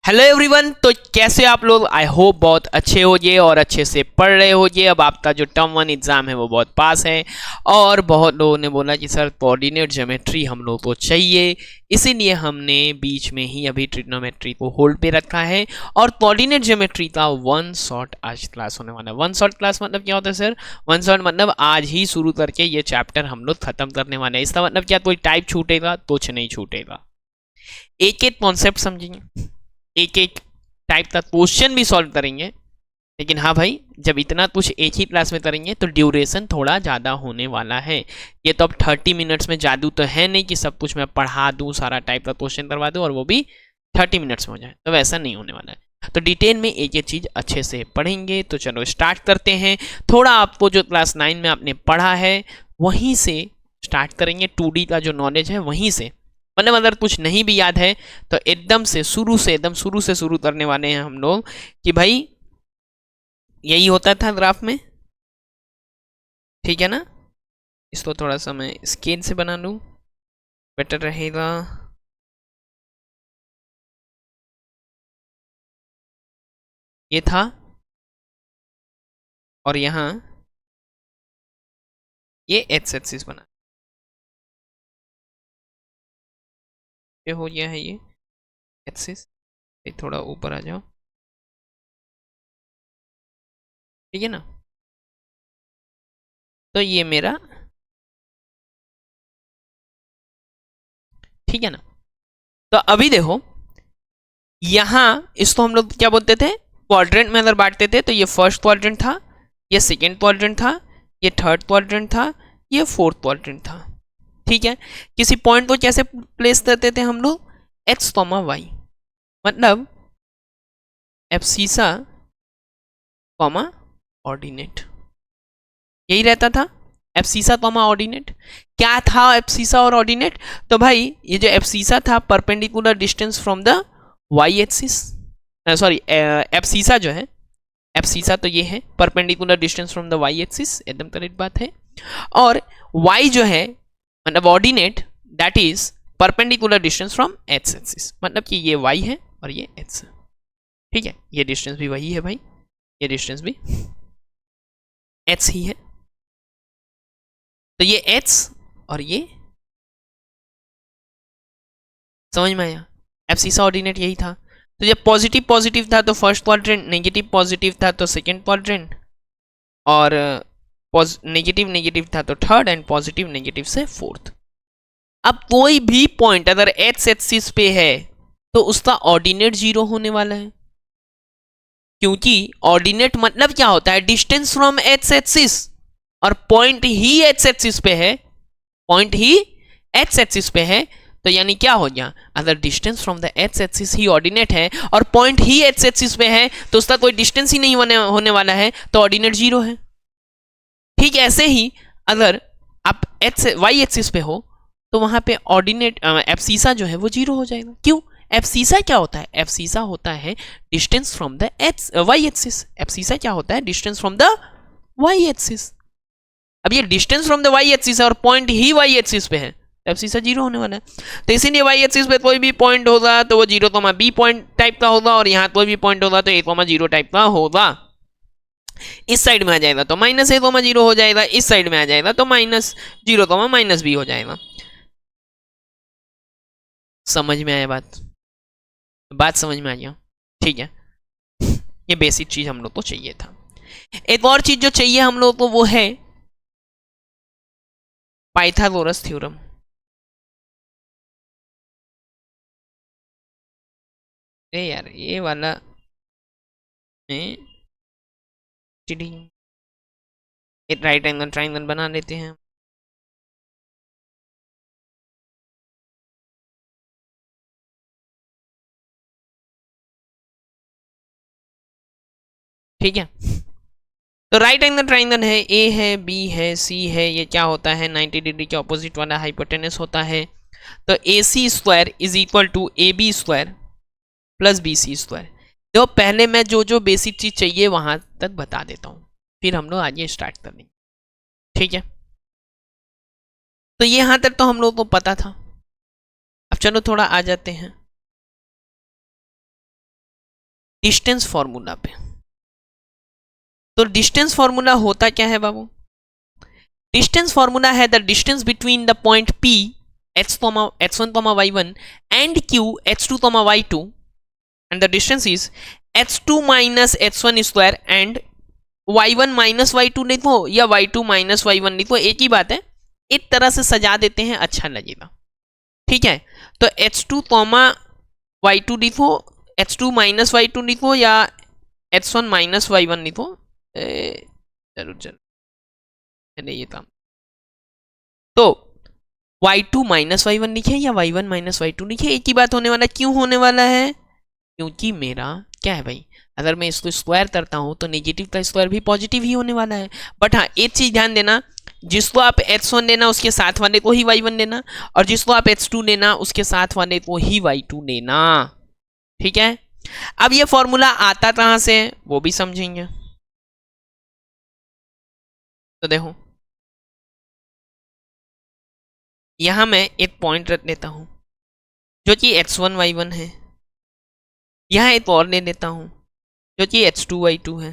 Hello everyone. तो कैसे आप लोग? आई होप बहुत अच्छे हो ये और अच्छे से पढ़ रहे हो ये। अब आपका जो टर्म 1 एग्जाम है वो बहुत पास है और बहुत लोगों ने बोला कि सर कोऑर्डिनेट ज्योमेट्री हम लोग को चाहिए, इसीलिए हमने बीच में ही अभी ट्रिग्नोमेट्री को होल्ड पे रखा है और कोऑर्डिनेट ज्योमेट्री का वन शॉट आज क्लास होने वाला है। वन शॉट क्लास मतलब क्या होता है सर? वन शॉट मतलब आज ही शुरू करके ये चैप्टर हम लोग खत्म करने वाले हैं। इसका मतलब क्या कोई टाइप छूटेगा? कुछ नहीं छूटेगा। एक एक कॉन्सेप्ट समझेंगे, एक एक टाइप का क्वेश्चन भी सॉल्व करेंगे। लेकिन हाँ भाई, जब इतना कुछ एक ही क्लास में करेंगे तो ड्यूरेशन थोड़ा ज़्यादा होने वाला है। ये तो अब 30 मिनट्स में जादू तो है नहीं कि सब कुछ मैं पढ़ा दूँ, सारा टाइप का क्वेश्चन करवा दूँ और वो भी 30 मिनट्स में हो जाए, तो वैसा नहीं होने वाला है। तो डिटेल में एक एक चीज़ अच्छे से पढ़ेंगे। तो चलो स्टार्ट करते हैं। थोड़ा आपको जो क्लास 9 में आपने पढ़ा है वहीं से स्टार्ट करेंगे। 2D का जो नॉलेज है वहीं से, मतलब अगर कुछ नहीं भी याद है तो एकदम से शुरू करने वाले हैं हम लोग कि भाई यही होता था ग्राफ में, ठीक है ना। इसको थोड़ा सा मैं स्केल से बना लूं, बेटर रहेगा। ये था और यहाँ ये एक्स एक्सिस बना, ये हो गया है ये एक्सिस। थोड़ा ऊपर आ जाओ, ठीक है ना। तो ये मेरा, ठीक है ना। तो अभी देखो यहाँ इसको हम लोग क्या बोलते थे? क्वाड्रेंट में अगर बांटते थे तो ये फर्स्ट क्वाड्रेंट था, ये सेकेंड क्वाड्रेंट था, ये थर्ड क्वाड्रेंट था, ये फोर्थ क्वाड्रेंट था, ठीक है। किसी पॉइंट को कैसे प्लेस करते थे हम लोग? एक्स कॉमा वाई, मतलब एब्सिसा कॉमा ऑर्डिनेट, यही रहता था। एब्सिसा कॉमा ऑर्डिनेट क्या था? एब्सिसा और ऑर्डिनेट, तो भाई ये जो एब्सिसा था perpendicular distance from the y axis, sorry abscissa जो है, एब्सिसा तो ये है perpendicular distance from the y axis, एकदम करेक्ट बात है। और y जो है मतलब ordinate, that is perpendicular distance from x axis, मतलब कि ये y है और ये x है, ठीक है। ये डिस्टेंस भी वही है भाई, ये डिस्टेंस भी x ही है। तो ये x और ये, समझ में आया? एब्सिसा ऑर्डिनेट यही था। तो जब पॉजिटिव पॉजिटिव था तो फर्स्ट क्वाड्रेंट, नेगेटिव पॉजिटिव था तो सेकेंड क्वाड्रेंट, और नेगेटिव नेगेटिव था तो थर्ड, एंड पॉजिटिव नेगेटिव से फोर्थ। अब कोई भी पॉइंट अगर एक्स एक्सिस पे है तो उसका ऑर्डिनेट जीरो होने वाला है, क्योंकि ऑर्डिनेट मतलब क्या होता है? डिस्टेंस फ्रॉम एक्स एक्सिस, और पॉइंट ही एक्स एक्सिस पे है, पॉइंट ही एक्स एक्सिस पे है। तो यानी क्या हो गया? अगर distance from the x axis he ordinate है और पॉइंट ही एक्स एक्सिस पे है तो उसका कोई डिस्टेंस ही नहीं होने वाला है, तो ऑर्डिनेट जीरो है। ठीक ऐसे ही अगर आप एक्स वाई एक्सिस पे हो तो वहां पे ऑर्डिनेट एब्सिसा जो है वो जीरो हो जाएगा। क्यों? एब्सिसा क्या होता है? एब्सिसा होता है distance from the x y axis. Abscissa क्या होता है? Distance from the y axis. अब ये distance from the y axis है और पॉइंट ही वाई एक्सिस पे है, एब्सिसा जीरो होने वाला है। तो इसीलिए वाई एक्सिस पे कोई भी पॉइंट होगा तो वो zero comma b point type का होगा, और यहाँ कोई भी पॉइंट होगा तो ए कॉमा जीरो टाइप का होगा। इस साइड में आ जाएगा तो माइनस ए कॉमा जीरो हो जाएगा, इस साइड में आ जाएगा तो minus zero comma minus b हो जाएगा। समझ में आया बात? बात समझ में आ गया, ठीक है। ये बेसिक चीज हम लोग को चाहिए था। एक और चीज जो चाहिए हम लोग को वो है पाइथागोरस थ्योरम। अरे यार ये वाला एक राइट एंगल ट्राइंगल बना लेते हैं। ठीक है, तो राइट एंगल ट्राइंगल है, ए है, बी है, सी है। ये क्या होता है? 90 डिग्री के ऑपोजिट वाला हाइपोटेनस होता है। तो A C square is equal to A B square plus B C square. तो पहले मैं जो जो बेसिक चीज चाहिए वहां तक बता देता हूँ, फिर हम लोग आगे स्टार्ट कर लेंगे, ठीक है। तो ये यहां तक तो हम लोग को पता था। अब चलो थोड़ा आ जाते हैं डिस्टेंस फॉर्मूला पे। तो डिस्टेंस फॉर्मूला होता क्या है बाबू? डिस्टेंस फॉर्मूला है the distance between the point P x1, y1 and Q h2, y2 and the distance is h2 minus h1 square and y1 minus y2 नहीं तो या y2 minus y1 नहीं तो एक ही बात है, एक तरह से सजा देते हैं, अच्छा लगेगा। ठीक है, तो h2, y2 लिखो, h2 माइनस y2 लिखो या h1 माइनस y1 लिखो। जरूर ये काम। तो y2 माइनस y1 लिखे या y1 माइनस y2 लिखे, एक ही बात होने वाला। क्यों होने वाला है? क्योंकि मेरा क्या है भाई, अगर मैं इसको स्क्वायर करता हूं तो नेगेटिव का स्क्वायर भी पॉजिटिव ही होने वाला है। बट हाँ, एक चीज ध्यान देना, जिसको आप h1 लेना उसके साथ वाले को ही y1 लेना, और जिसको आप h2 लेना उसके साथ वाले को ही y2 लेना। ठीक है, अब ये फॉर्मूला आता कहां से वो भी समझेंगे। तो देखो, यहां मैं एक पॉइंट रख लेता हूं जो कि x1 y1 है, यहां एक और ले लेता हूं जो कि h2 y2 है।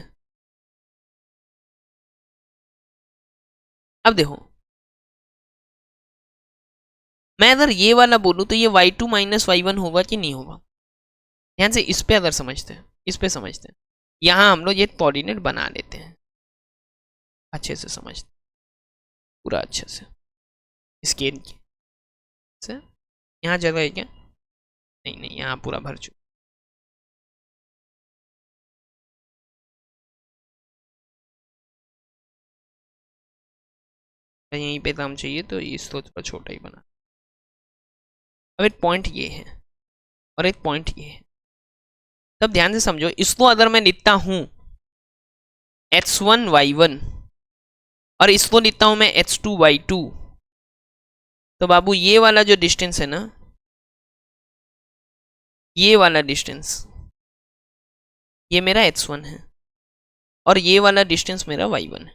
अब देखो, मैं अगर ये वाला बोलूं तो ये y2 माइनस y1 होगा कि नहीं होगा? ध्यान से इस पे अगर समझते हैं, इस पे समझते हैं, यहां हम लोग ये कोऑर्डिनेट बना लेते हैं, अच्छे से समझते पूरा अच्छे से स्केल से। यहाँ जगह है क्या? नहीं नहीं, यहाँ पूरा भर चुका। यहीं पे काम चाहिए तो इसको थोड़ा छोटा ही बना। अब एक पॉइंट ये है और एक पॉइंट ये है, तब ध्यान से समझो। इसको अगर मैं लिखता हूं h1 y1 और इसको लिखता हूं मैं h2 y2, तो बाबू ये वाला जो डिस्टेंस है ना, ये वाला डिस्टेंस ये मेरा h1 है और ये वाला डिस्टेंस मेरा y1 है।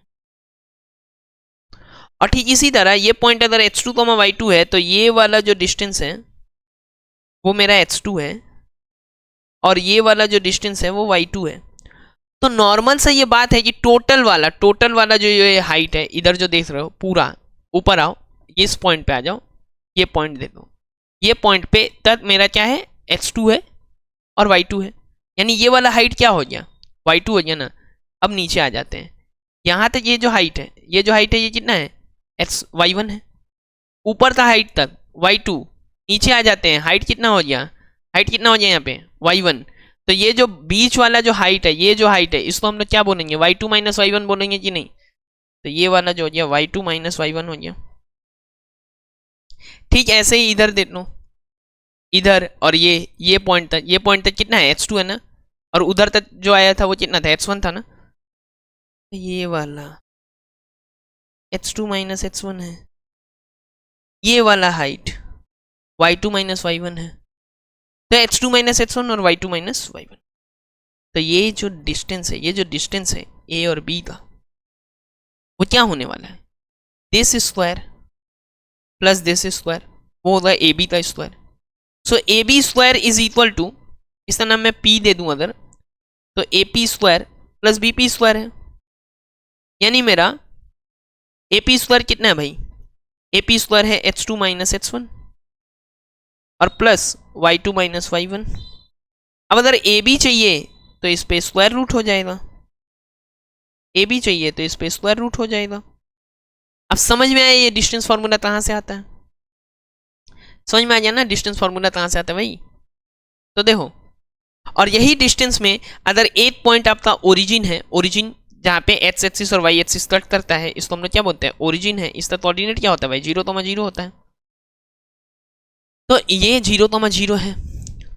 और ठीक इसी तरह ये पॉइंट अगर h2, y2 है तो ये वाला जो डिस्टेंस है वो मेरा h2 है और ये वाला जो डिस्टेंस है वो y2 है। तो नॉर्मल सा ये बात है कि टोटल वाला जो ये हाइट है, इधर जो देख रहे हो पूरा, ऊपर आओ, ये इस पॉइंट पे आ जाओ, ये पॉइंट देखो, ये पॉइंट पे तक मेरा क्या है, h2 है और y2 है। यानी ये वाला हाइट क्या हो गया, y2 हो गया ना। अब नीचे आ जाते हैं, यहाँ तक ये जो हाइट है, ये कितना है, y1 है। ऊपर का हाइट तक y2, नीचे आ जाते हैं, हाइट कितना हो गया, यहाँ पे y1। तो ये जो बीच वाला जो हाइट है, ये जो हाइट है, इसको हम लोग क्या बोलेंगे, y2 माइनस y1 बोलेंगे कि नहीं? तो ये वाला जो हो गया y2 माइनस y1 हो गया। ठीक ऐसे ही इधर देख लो, इधर और ये पॉइंट तक कितना है, h2 है ना, और उधर तक जो आया था वो कितना था, h1 था ना। ये वाला h2 माइनस h1 है, ये वाला हाइट y2 माइनस y1 है। तो h2 माइनस h1 और y2 माइनस y1। तो ये जो डिस्टेंस है a और b का, वो क्या होने वाला है, this square plus this square, वो होगा ए बी का square. So A B square is equal to, इसका नाम मैं p दे दूं अगर, तो A P square plus B P square है। यानी मेरा ए पी स्क्वायर कितना है भाई, ए पी स्क्वायर है h2 माइनस h1 और प्लस y2 माइनस y1। अब अगर ए बी चाहिए तो इस पे स्क्वायर रूट हो जाएगा, ए बी चाहिए तो इस पे स्क्वायर रूट हो जाएगा। अब समझ में आया ये डिस्टेंस फॉर्मूला कहां से आता है, समझ में आ गया ना डिस्टेंस फॉर्मूला कहां से आता है भाई। तो देखो, और यही डिस्टेंस में अगर एक पॉइंट आपका ओरिजिन है, ओरिजिन जहां पे एक्स एक्सिस और वाई एक्सिस कट करता है, इसको हम लोग क्या बोलते हैं, ओरिजिन है। इसका कोऑर्डिनेट क्या होता है भाई, 0,0 होता है। तो ये 0,0 है,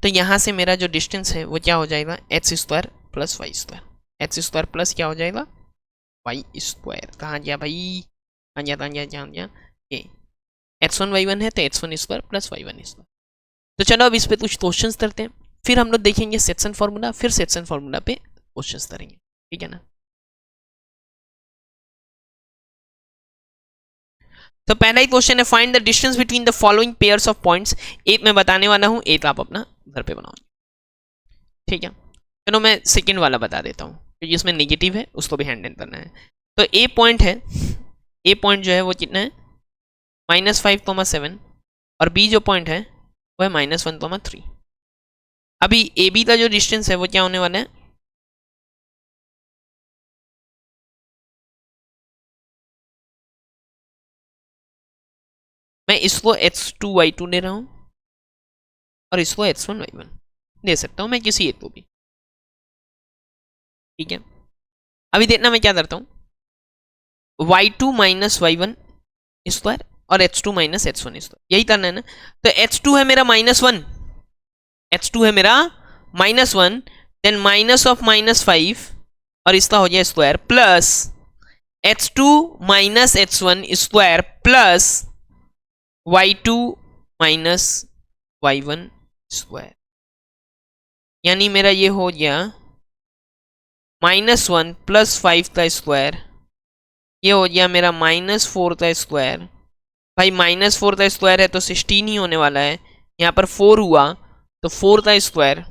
तो यहां से मेरा जो डिस्टेंस है वो क्या हो जाएगा, x square plus y square. X square plus क्या हो जाएगा, वाई स्क्वायर। कहाँ गया भाई, कहाँ गया ये x1 y1 है तो x1 square plus y1 square. तो चलो अब इस पे कुछ क्वेश्चंस करते हैं, फिर हम लोग देखेंगे सेक्शन फॉर्मूला, फिर सेक्शन फॉर्मूला पे क्वेश्चंस करेंगे, ठीक है ना। तो पहला ही क्वेश्चन है, find the distance between the following pairs of points. एक मैं बताने वाला हूं, एक आप अपना घर पे बनाओ, ठीक है। चलो मैं सेकेंड वाला बता देता हूँ, क्योंकि इसमें नेगेटिव है, उसको भी हैंडल करना है। तो ए पॉइंट है, ए पॉइंट जो है वो कितना है -5,7, और बी जो पॉइंट है वो है -1,3। अभी ए बी का जो डिस्टेंस है वो क्या होने वाला है, मैं इसको x2y2 ले रहा हूं और इसको x1y1 दे सकता हूं मैं किसी एक को भी, ठीक है। अभी देखना मैं क्या करता हूं, y2 माइनस y1 स्क्वायर और h2 माइनस h1 स्क्वायर, यही करना है ना। तो h2 है मेरा -1, h2 है मेरा -1, देन माइनस ऑफ -5 और इसका हो जाए square plus h2 minus h1 square plus y2 minus y1 square, यानी मेरा ये हो गया -1 प्लस 5 का स्क्वायर, ये हो गया मेरा -4 का स्क्वायर। भाई -4 का स्क्वायर है तो 16 ही होने वाला है, यहाँ पर 4 हुआ तो 4 का स्क्वायर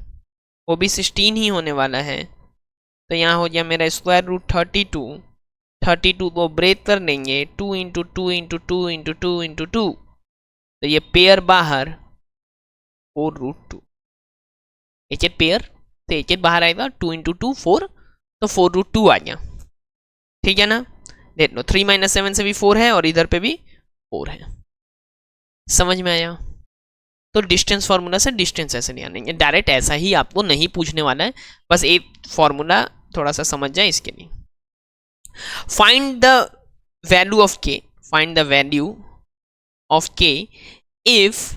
वो भी 16 ही होने वाला है। तो यहाँ हो गया मेरा स्क्वायर रूट 32, 32 को ब्रेक कर देंगे, 2 इंटू 2 इंटू 2 इंटू 2 इंटू 2, तो ये पेयर बाहर 4√2, एच पेयर तो एच बाहर आएगा, 2 इंटू 2 4, तो 4√2 आ गया, ठीक है ना। देख लो 3 - 7 से भी 4 है और इधर पे भी 4 है, समझ में आया। तो डिस्टेंस फार्मूला से डिस्टेंस ऐसे नहीं आने, डायरेक्ट ऐसा ही आपको नहीं पूछने वाला है, बस एक फार्मूला थोड़ा सा समझ जाए इसके लिए। फाइंड द वैल्यू ऑफ के, फाइंड द वैल्यू ऑफ के if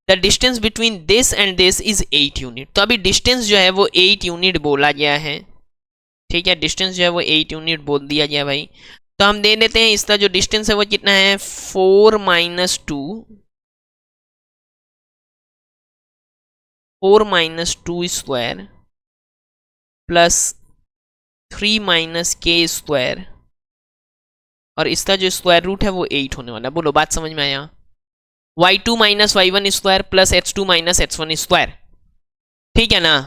the distance between this and this is 8 unit. तो अभी डिस्टेंस जो है वो 8 यूनिट बोला गया है, ठीक है, डिस्टेंस जो है वो 8 यूनिट बोल दिया गया भाई। तो हम दे देते हैं इसका जो डिस्टेंस है वो कितना है 4 - 2, 4 - 2 स्क्वायर प्लस 3 - k स्क्वायर, और इसका जो स्क्वायर रूट है वो 8 होने वाला है। बोलो बात समझ में आया। y2 minus y1 square plus h2 minus h1 square, ठीक है ना।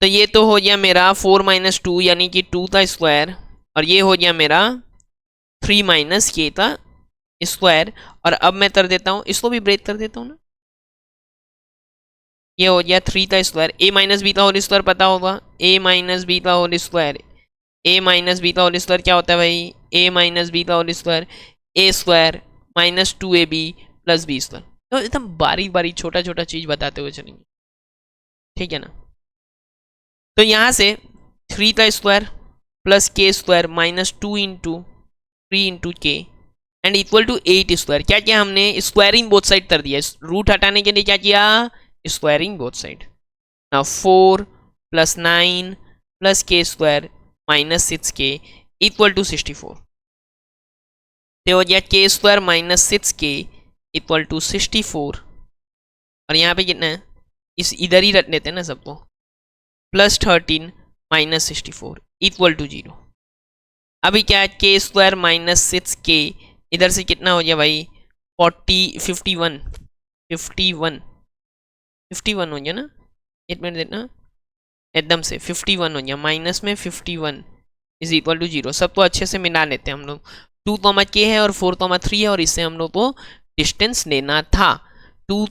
तो ये तो हो गया मेरा 4 - 2 यानी कि 2 का स्क्वायर, और ये हो गया मेरा 3 - k का स्क्वायर, और अब मैं कर देता हूँ इसको भी ब्रेक कर देता हूँ ना, ये हो गया 3 का स्क्वायर, a माइनस बी का होल स्क्वायर पता होगा, a माइनस बी का whole square, a minus b का होल स्क्वायर क्या होता है भाई, a माइनस बी का whole square, a square minus 2ab plus b square. तो एकदम बारीक बारीक छोटा छोटा चीज बताते हुए चलेंगे, ठीक है ना। तो यहाँ से 3 का स्क्वायर प्लस के स्क्वायर माइनस 2 इंटू 3 इंटू के एंड इक्वल टू 8 स्क्वायर। क्या किया हमने, स्क्वायरिंग बोथ साइड कर दिया, रूट हटाने के लिए क्या किया, squaring both side. Now 4 + 9 + k square minus 6k equal to 64। तो हो गया k square minus 6k equal to 64, और यहाँ पे कितना है, इस इधर ही रख लेते हैं ना सबको, +13 माइनस 64 इक्वल टू 0। अभी क्या है, k स्क्वायर माइनस 6k इधर से कितना हो गया भाई 51 हो गया ना, एक मिनट देना, एकदम से 51 हो गया, माइनस में 51 इज इक्वल टू 0। सबको अच्छे से मिला लेते हैं हम लोग, 2, k है और 4, 3 है, और इससे हम लोग को डिस्टेंस लेना था 2,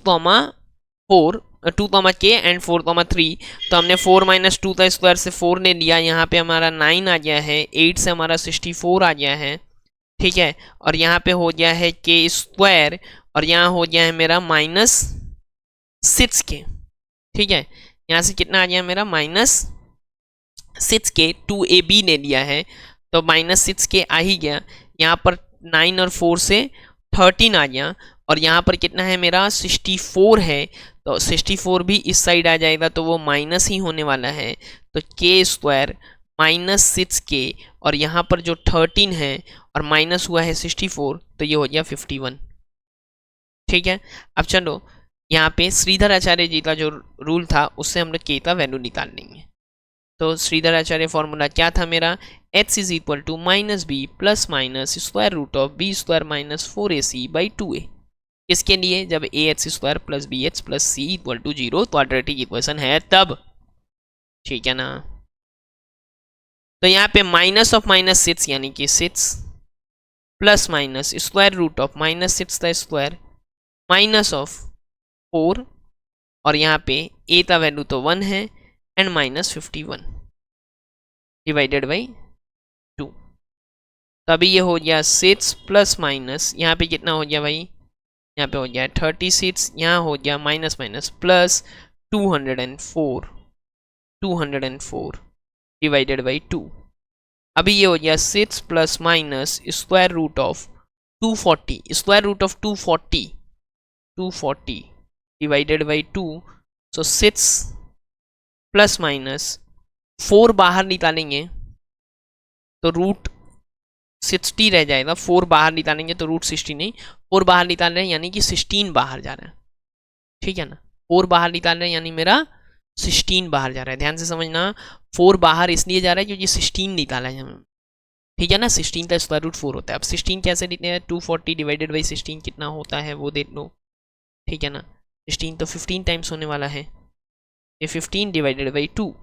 k एंड 4, 3। तो हमने 4 - 2 का स्क्वायर से 4 ले लिया, यहाँ पे हमारा 9 आ गया है, 8 से हमारा 64 आ गया है, ठीक है, और यहाँ पे हो गया है k स्क्वायर, और यहाँ हो गया है मेरा -6k, ठीक है। यहाँ से कितना आ गया मेरा -6k, 2ab ले लिया है तो -6k आ ही गया, यहाँ पर 9 और 4 से 13 आ गया, और यहाँ पर कितना है मेरा 64 है, तो 64 भी इस साइड आ जाएगा तो वो माइनस ही होने वाला है, तो k स्क्वायर -6k, और यहाँ पर जो 13 है और माइनस हुआ है 64, तो ये हो गया 51, ठीक है। अब चलो यहाँ पे श्रीधर आचार्य जी का जो रूल था उससे हम लोग k का वैल्यू निकाल लेंगे। तो श्रीधर आचार्य फॉर्मूला क्या था मेरा, x is equal to -b plus minus square root of b square minus 4ac/2a। किसके लिए, जब ax square plus bh plus c equal to 0 quadratic equation है तब। ठीक है ना। तो यहाँ पे माइनस ऑफ माइनस 6 यानी कि 6 plus minus square root of minus 6 का स्क्वायर माइनस ऑफ 4, और यहाँ पे ए का वैल्यू तो 1 है एंड माइनस 51 डिवाइडेड बाई 2। तभी ये हो गया 6 प्लस माइनस, यहाँ पे कितना हो गया भाई, यहाँ पे हो गया 36, यहाँ हो गया minus minus plus 204 divided by 2। अभी ये हो गया 6 plus minus square root of 240, square root of 240 divided by 2। So 6 plus minus 4 बाहर निकालेंगे तो रूट 60 रह जाएगा, 4 बाहर निकालेंगे तो रूट 60 नहीं, 4 बाहर निकाल रहे हैं यानी कि 16 बाहर जा रहा है, ठीक है ना। 4 बाहर निकाल रहे हैं यानी मेरा 16 बाहर जा रहा है, ध्यान से समझना। 4 बाहर इसलिए जा रहा है क्योंकि 16 निकाला है हमें, ठीक है ना। 16 का स्क्वायर रूट 4 होता है। अब 16 कैसे लिखते हैं, 240 डिवाइडेड बाई 16 कितना होता है वो देख लो, ठीक है ना। 16 तो 15 टाइम्स होने वाला है, ये 15 डिवाइडेड बाई 2,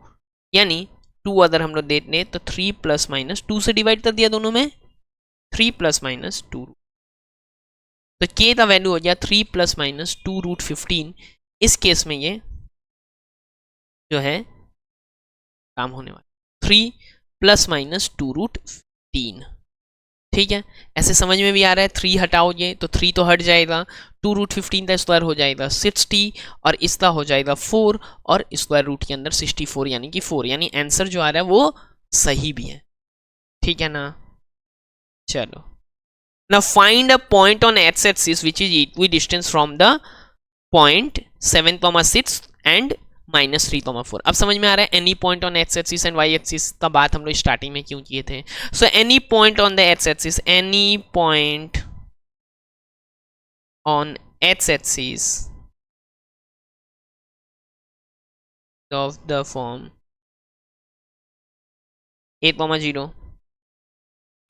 यानी 2 अगर हम लोग देख लें तो 3 प्लस माइनस 2 से डिवाइड कर दिया दोनों में, 3 प्लस माइनस 2, तो k का वैल्यू हो गया 3 प्लस माइनस 2 रूट 15। इस केस में ये जो है काम होने वाला 3 प्लस माइनस 2 रूट 15, ठीक है। ऐसे समझ में भी आ रहा है। 3 हटाओगे तो 3 तो हट जाएगा, 2 रूट 15 का स्क्वायर हो जाएगा 60 और इसका हो जाएगा 4 और स्क्वायर रूट के अंदर 64 यानी कि 4, यानी आंसर जो आ रहा है वो सही भी है, ठीक है ना। चलो, now find a point on x-axis which is equidistant from the point 7,6 and -3,4। अब समझ में आ रहा है any point on x axis and y axis का बात हम लोग स्टार्टिंग में क्यों किए थे। So any point on the x axis, any point on x axis of the form 8,0,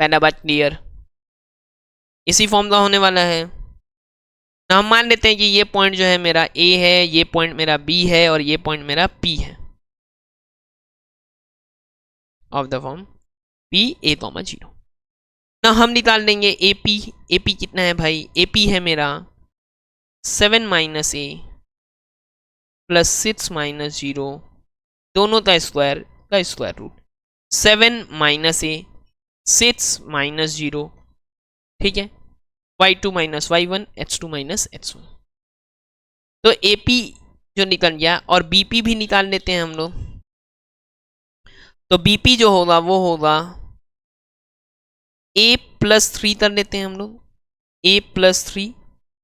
पहला बात क्लियर, इसी फॉर्म का होने वाला है ना। हम मान लेते हैं कि ये पॉइंट जो है मेरा A है, ये पॉइंट मेरा B है और ये पॉइंट मेरा P है, of the form P A,0 ना। हम निकाल देंगे AP कितना है भाई, AP है मेरा 7 माइनस A प्लस 6 माइनस 0, दोनों का square root 7 minus A 6 minus 0, ठीक है। y2 minus y1 h2 minus h1, तो AP जो निकल गया और BP भी निकाल लेते हैं हम लोग। तो BP जो होगा वो होगा A प्लस 3 कर लेते हैं हम लोग, A प्लस 3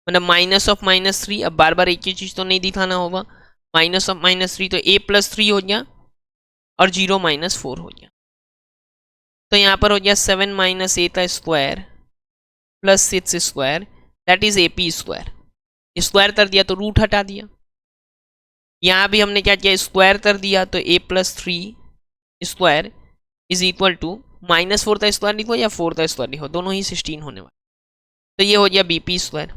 मतलब माइनस ऑफ माइनस 3। अब बार बार एक ही चीज तो नहीं दिखाना होगा, माइनस ऑफ माइनस 3 तो A प्लस 3 हो गया और 0 माइनस 4 हो गया। तो यहाँ पर हो गया 7 माइनस A का square plus 6 square, that is AP square. Square कर दिया तो रूट हटा दिया, यहाँ भी हमने क्या किया, स्क्वायर कर दिया तो A plus 3 square is equal to -4 का स्क्वायर लिखो या 4 का स्क्वायर लिखो, दोनों ही 16 होने वाले। तो ये हो गया BP स्क्वायर।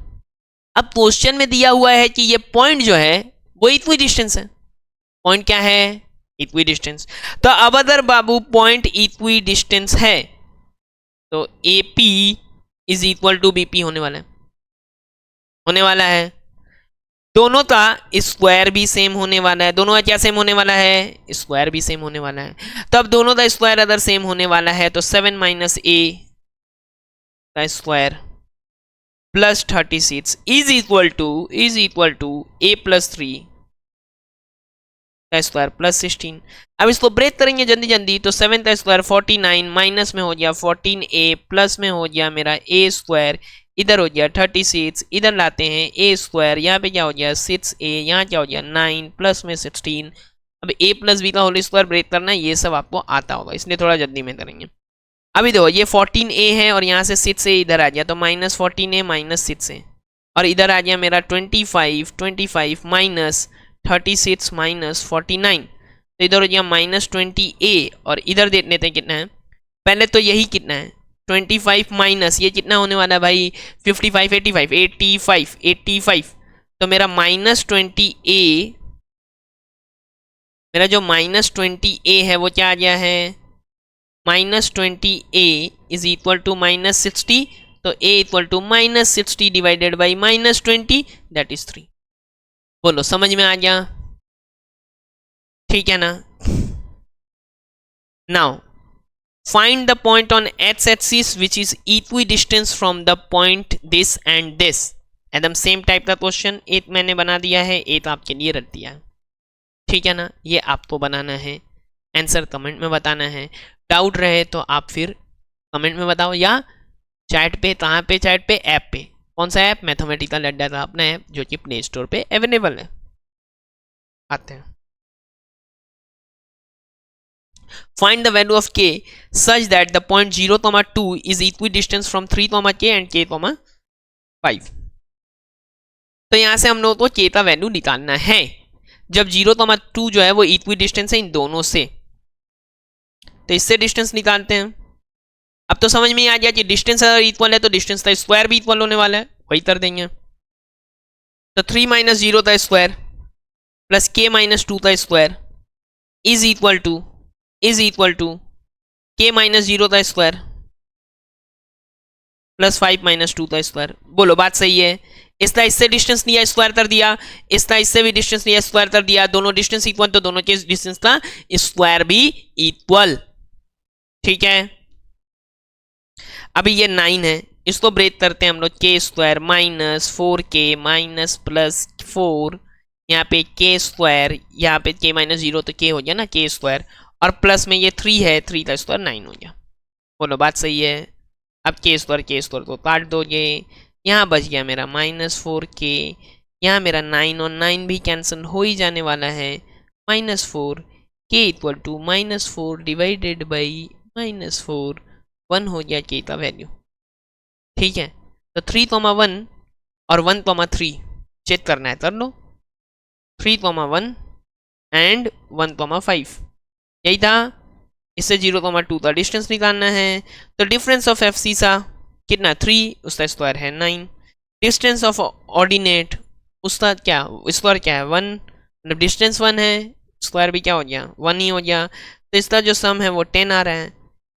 अब क्वेश्चन में दिया हुआ है कि ये पॉइंट जो है वो इक्वी डिस्टेंस है। पॉइंट क्या है, इक्वी डिस्टेंस। तो अब अगर बाबू पॉइंट इक्वी डिस्टेंस है तो AP is equal to BP होने वाला है। दोनों का स्क्वायर भी सेम होने वाला है, दोनों का क्या सेम होने वाला है, स्क्वायर भी सेम होने वाला है। तो अब दोनों का स्क्वायर अगर सेम होने वाला है तो 7 माइनस A का square plus 36 is equal to A plus 3 का स्क्वायर प्लस 16। अब इसको ब्रेक करेंगे जल्दी जल्दी, तो 7 का स्क्वायर 49 माइनस में हो गया 14A प्लस में हो गया मेरा A स्क्वायर, इधर हो गया 36, इधर लाते हैं A स्क्वायर, यहाँ पे क्या हो गया 6A, यहाँ क्या हो गया 9 प्लस में 16। अब A प्लस B का होल स्क्वायर ब्रेक करना है, ये सब आपको आता होगा इसलिए थोड़ा जल्दी में करेंगे। अभी देखो ये 14A है और यहाँ से 6A इधर आ गया तो माइनस 14A माइनस 6A, और इधर आ गया मेरा 25 माइनस 36 माइनस 49, तो इधर हो गया माइनस 20A, और इधर देख लेते हैं कितना है। पहले तो यही कितना है 25 माइनस ये कितना होने वाला है भाई 55 85, तो मेरा माइनस 20A मेरा जो -20a है वो क्या आ गया है, -20a इज इक्वल टू -60, तो a equal to -60 divided by -20 that is 3। बोलो समझ में आ गया, ठीक है ना। Now find the point on x-axis which is equidistant from the point this and this। एकदम सेम टाइप का क्वेश्चन, एक मैंने बना दिया है, एक आपके लिए रख दिया है, ठीक है ना। ये आपको बनाना है, आंसर कमेंट में बताना है। डाउट रहे तो आप फिर कमेंट में बताओ, या चैट पे। कहाँ पे चैट पे? ऐप पे। कौन सा ऐप? मैथमेटिकल अड्डा का अपना ऐप, जो कि प्ले स्टोर पे अवेलेबल है। आते हैं। Find the value of k such that the point 0, 2 is equidistant from 3, k and k, 5। तो यहां से हम लोग को k का वैल्यू निकालना है जब 0, 2 जो है वो इक्विडिस्टेंस है इन दोनों से। तो इससे डिस्टेंस निकालते हैं। अब तो समझ में आ गया कि डिस्टेंस अगर इक्वल है तो डिस्टेंस का स्क्वायर भी इक्वल होने वाला है, वही कर देंगे। तो 3 - 0 का स्क्वायर प्लस k - 2 का square is equal to k - 0 का स्क्वायर प्लस 5 - 2 का स्क्वायर। बोलो बात सही है। इसका इससे डिस्टेंस लिया, स्क्वायर कर दिया, इसका इससे भी डिस्टेंस लिया, स्क्वायर कर दिया। दोनों डिस्टेंस इक्वल तो दोनों के डिस्टेंस का स्क्वायर भी इक्वल, ठीक है। अभी ये 9 है, इसको ब्रेक करते हैं हम लोग। के square minus 4k minus plus 4, यहाँ पे के स्क्वायर, यहाँ पे k - 0 तो k हो गया ना, के स्क्वायर, और प्लस में ये 3 है, 3 का स्क्वायर 9 हो गया। बोलो बात सही है। अब के स्क्वायर को काट दोगे, यहाँ बच गया मेरा -4k, यहाँ मेरा 9 और 9 भी कैंसिल हो ही जाने वाला है, -4 k equal to -4 divided by -4, 1 हो गया k का वैल्यू, ठीक है। तो 3, 1 और 1, 3 चेक करना है, कर लो। 3, 1 एंड 1, 5 यही था। इससे 0, 2 का डिस्टेंस निकालना है। तो डिफरेंस ऑफ एफ सी सा कितना? 3, उसका स्क्वायर है 9। डिस्टेंस ऑफ ऑर्डिनेट उसका क्या स्क्वायर क्या है? 1, मतलब डिस्टेंस 1 है, स्क्वायर भी क्या हो गया? 1 ही हो गया। तो इसका जो सम है वो 10 आ रहा है।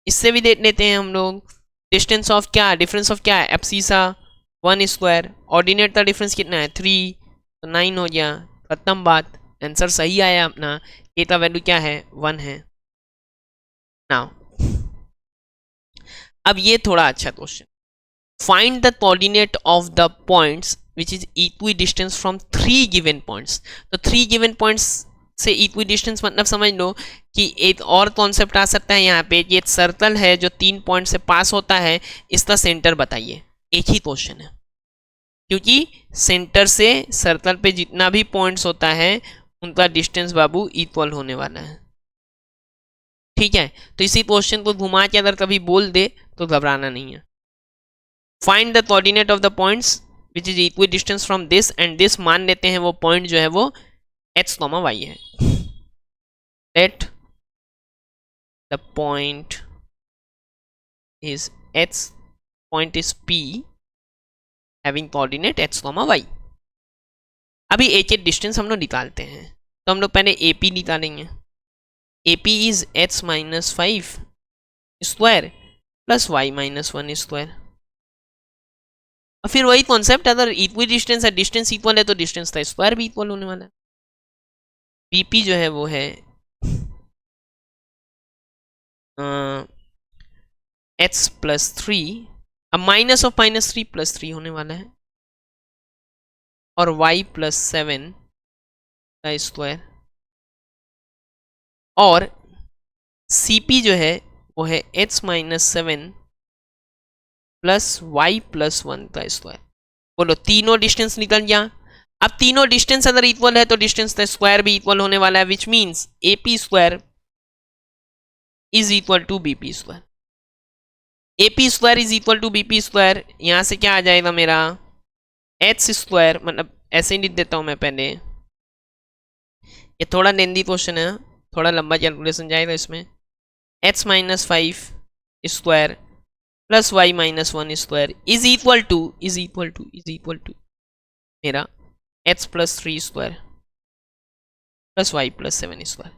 इससे भी देख लेते हैं हम लोग। डिस्टेंस ऑफ क्या, डिफरेंस ऑफ क्या है? एफ सी सा 1 स्क्वायर, ऑर्डिनेट का डिफरेंस कितना है? 3, तो 9 हो गया। खत्म बात, आंसर सही आया अपना। ए का वैल्यू क्या है? 1 है। नाउ अब ये थोड़ा अच्छा question. Find the coordinate of the points which is equidistance from 3 given points. तो 3 गिवन पॉइंट्स से इक्विडिस्टेंस मतलब समझ लो कि एक और कॉन्सेप्ट आ सकता है यहाँ पे। ये सर्कल है जो 3 पॉइंट से पास होता है, इसका सेंटर बताइए। एक ही क्वेश्चन है, क्योंकि सेंटर से सर्कल पे जितना भी पॉइंट्स होता है उनका डिस्टेंस बाबू इक्वल होने वाला है, ठीक है। तो इसी क्वेश्चन को घुमा के अगर कभी बोल दे तो घबराना नहीं है। Find the coordinate of the points which is equi distance from this and this. मान लेते हैं वो पॉइंट जो है वो x, y है। Let the point is x, point is p having coordinate x, y। अभी एक एक डिस्टेंस हम लोग निकालते हैं। तो हम लोग पहले AP निकालेंगे। AP is x - 5 square plus y - 1 square. और फिर वही कॉन्सेप्ट, अगर इक्वी डिस्टेंस है, डिस्टेंस इक्वल है तो डिस्टेंस का स्क्वायर भी इक्वल होने वाला है। BP जो है वो है x + 3, अब -3 + 3 होने वाला है, और y + 7 का स्क्वायर, और CP जो है वो है x - 7 प्लस y + 1 का स्क्वायर। बोलो तीनों डिस्टेंस निकल गया। अब तीनों डिस्टेंस अगर इक्वल है तो डिस्टेंस का स्क्वायर भी इक्वल होने वाला है, which means AP square is equal to BP square. AP square is equal to BP square, यहां से क्या आ जाएगा मेरा? x स्क्वायर, मतलब ऐसे ही लिख देता हूं मैं पहले। ये थोड़ा लेंदी क्वेश्चन है, थोड़ा लंबा कैलकुलेशन जाएगा इसमें। x - 5 square plus y - 1 square is equal to मेरा x + 3 square plus y + 7 square.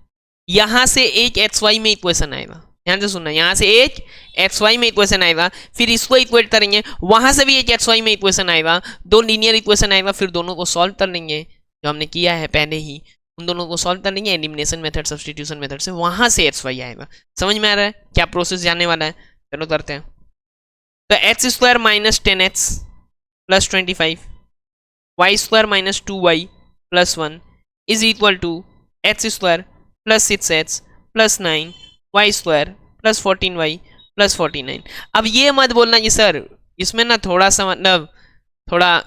यहां से एक एक्स वाई में इक्वेशन आएगा, ध्यान से सुनना, यहां से एक एक्स वाई में इक्वेशन आएगा, फिर इसको इक्वेट करेंगे, वहां से भी एक एक्स वाई में इक्वेशन आएगा, दो लीनियर इक्वेशन आएगा, फिर दोनों को सॉल्व कर लेंगे जो हमने किया है पहले ही, उन दोनों को सॉल्व कर लेंगे एलिमिनेशन मेथड सब्स्टिट्यूशन मेथड से, वहां से एक्स वाई आएगा। समझ में आ रहा है क्या प्रोसेस जाने वाला है? चलो करते हैं। तो x square minus 10x plus 25 y square minus 2y plus 1 is equal to x square plus 6x plus 9 y square plus 14y plus 49। अब ये मत बोलना कि सर इसमें ना थोड़ा सा मतलब थोड़ा